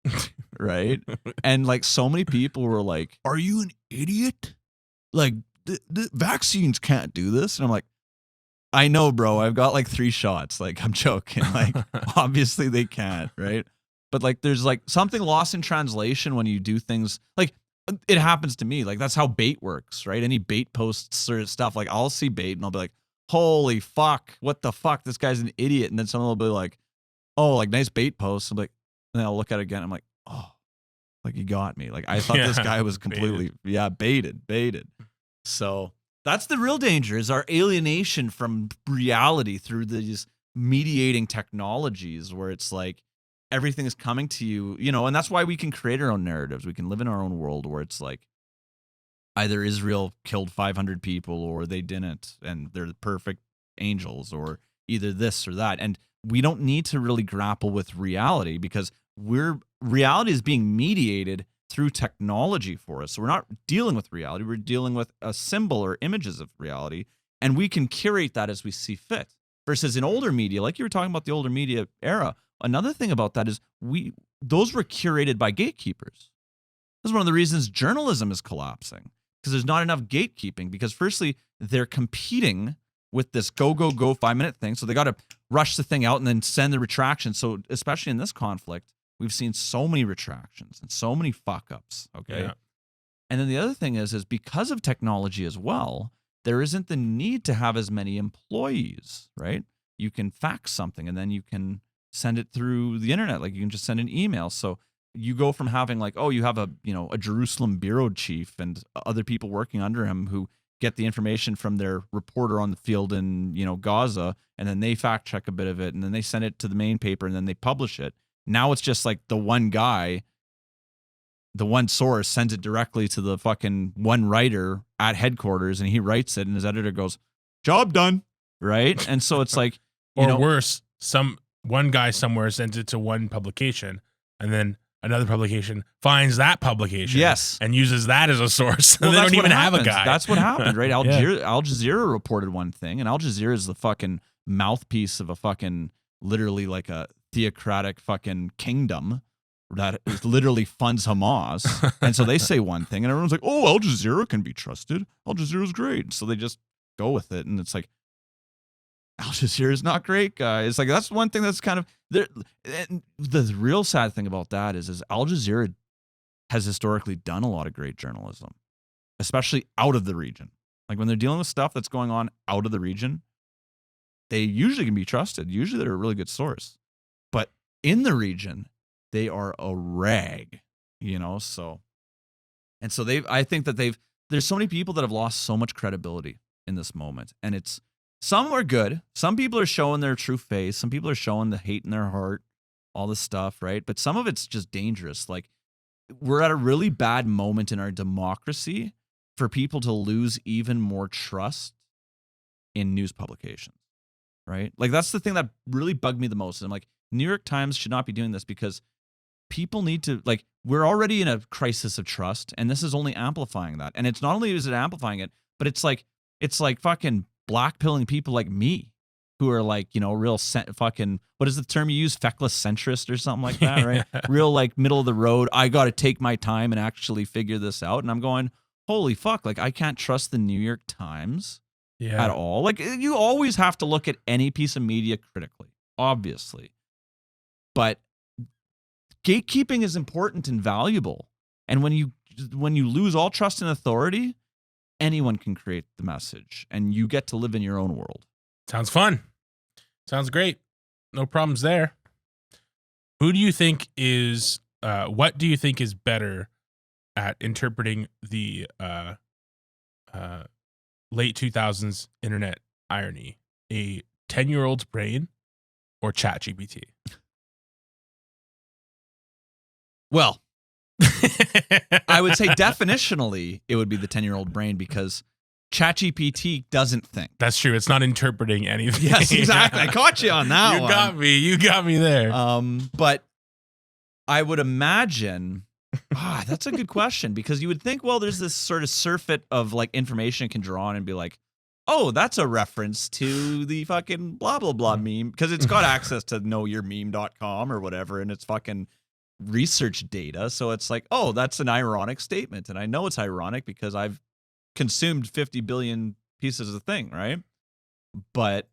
right? And like so many people were like, are you an idiot? Like the vaccines can't do this. And I'm like, I know, bro. I've got like 3 shots. Like I'm joking. Like obviously they can't, right? But like there's like something lost in translation when you do things like it happens to me. Like that's how bait works, right? Any bait posts sort of stuff. Like I'll see bait and I'll be like, holy fuck, what the fuck? This guy's an idiot. And then someone will be like, oh, like nice bait post. I'm like, and then I'll look at it again. I'm like, oh, like he got me. Like I thought this guy was completely, baited. So that's the real danger is our alienation from reality through these mediating technologies where it's like everything is coming to you, and that's why we can create our own narratives. We can live in our own world where it's like either Israel killed 500 people or they didn't and they're the perfect angels or either this or that. And we don't need to really grapple with reality because reality is being mediated through technology for us. So we're not dealing with reality. We're dealing with a symbol or images of reality, and we can curate that as we see fit. Versus in older media, like you were talking about the older media era, another thing about that is those were curated by gatekeepers. This is one of the reasons journalism is collapsing because there's not enough gatekeeping because firstly, they're competing with this go 5-minute thing. So they got to rush the thing out and then send the retraction. So especially in this conflict, we've seen so many retractions and so many fuck ups. Okay. Yeah. And then the other thing is because of technology as well, there isn't the need to have as many employees, right? You can fax something and then you can send it through the internet. Like you can just send an email. So you go from having like, oh, you have a Jerusalem bureau chief and other people working under him who get the information from their reporter on the field in, Gaza, and then they fact check a bit of it, and then they send it to the main paper, and then they publish it. Now it's just like the one guy, the one source sends it directly to the fucking one writer at headquarters, and he writes it, and his editor goes, job done, right? And so it's like, worse, one guy somewhere sends it to one publication, and then another publication finds that publication, yes, and uses that as a source. Well, they don't even have a guy. That's what happened, right? Al Jazeera reported one thing, and Al Jazeera is the fucking mouthpiece of a fucking literally like a theocratic fucking kingdom that is literally funds Hamas. And so they say one thing and everyone's like, oh, Al Jazeera can be trusted. Al Jazeera's great. So they just go with it. And it's like, Al Jazeera is not great, guys. Like, that's one thing that's kind of there. And the real sad thing about that is Al Jazeera has historically done a lot of great journalism, especially out of the region. Like when they're dealing with stuff that's going on out of the region, they usually can be trusted. Usually they're a really good source. But in the region, they are a rag, you know? So, and so I think that there's so many people that have lost so much credibility in this moment. And some are good. Some people are showing their true face. Some people are showing the hate in their heart, all this stuff, right? But some of it's just dangerous. Like, we're at a really bad moment in our democracy for people to lose even more trust in news publications, right? Like, that's the thing that really bugged me the most. I'm like, New York Times should not be doing this because people need to, like, we're already in a crisis of trust, and this is only amplifying that. And it's not only is it amplifying it, but it's like fucking blackpilling people like me who are like, you know, real fucking, what is the term you use? Feckless centrist or something like that, right? Real like middle of the road. I got to take my time and actually figure this out. And I'm going, holy fuck, like I can't trust the New York Times at all. Like, you always have to look at any piece of media critically, obviously. But gatekeeping is important and valuable. And when you lose all trust and authority, anyone can create the message and you get to live in your own world. Sounds fun. Sounds great. No problems there. Who do you think is, what do you think is better at interpreting the late 2000s internet irony? A 10-year-old's brain or ChatGPT? Well, I would say definitionally it would be the 10-year-old brain because ChatGPT doesn't think. That's true. It's not interpreting anything. Yes, exactly. I caught you on that one. You got me there. But I would imagine, that's a good question because you would think, well, there's this sort of surfeit of like information it can draw on and be like, oh, that's a reference to the fucking blah, blah, blah meme because it's got access to knowyourmeme.com or whatever and it's fucking research data. So it's like, oh, that's an ironic statement. And I know it's ironic because I've consumed 50 billion pieces of the thing, right? But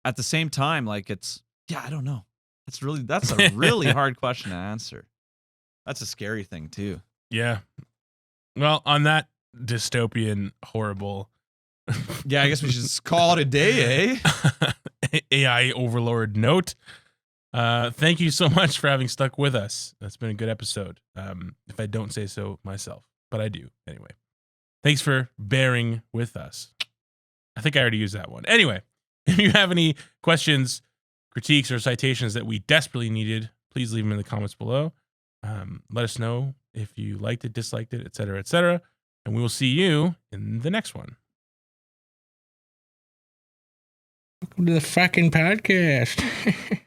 at the same time, like I don't know. That's a really hard question to answer. That's a scary thing too. Yeah. Well, on that dystopian, horrible. Yeah, I guess we should just call it a day, eh? AI overlord note. Thank you so much for having stuck with us. That's been a good episode. If I don't say so myself, but I do anyway. Thanks for bearing with us. I think I already used that one. Anyway, if you have any questions, critiques, or citations that we desperately needed, please leave them in the comments below. Let us know if you liked it, disliked it, etc., etc. And we will see you in the next one. Welcome to the fucking podcast.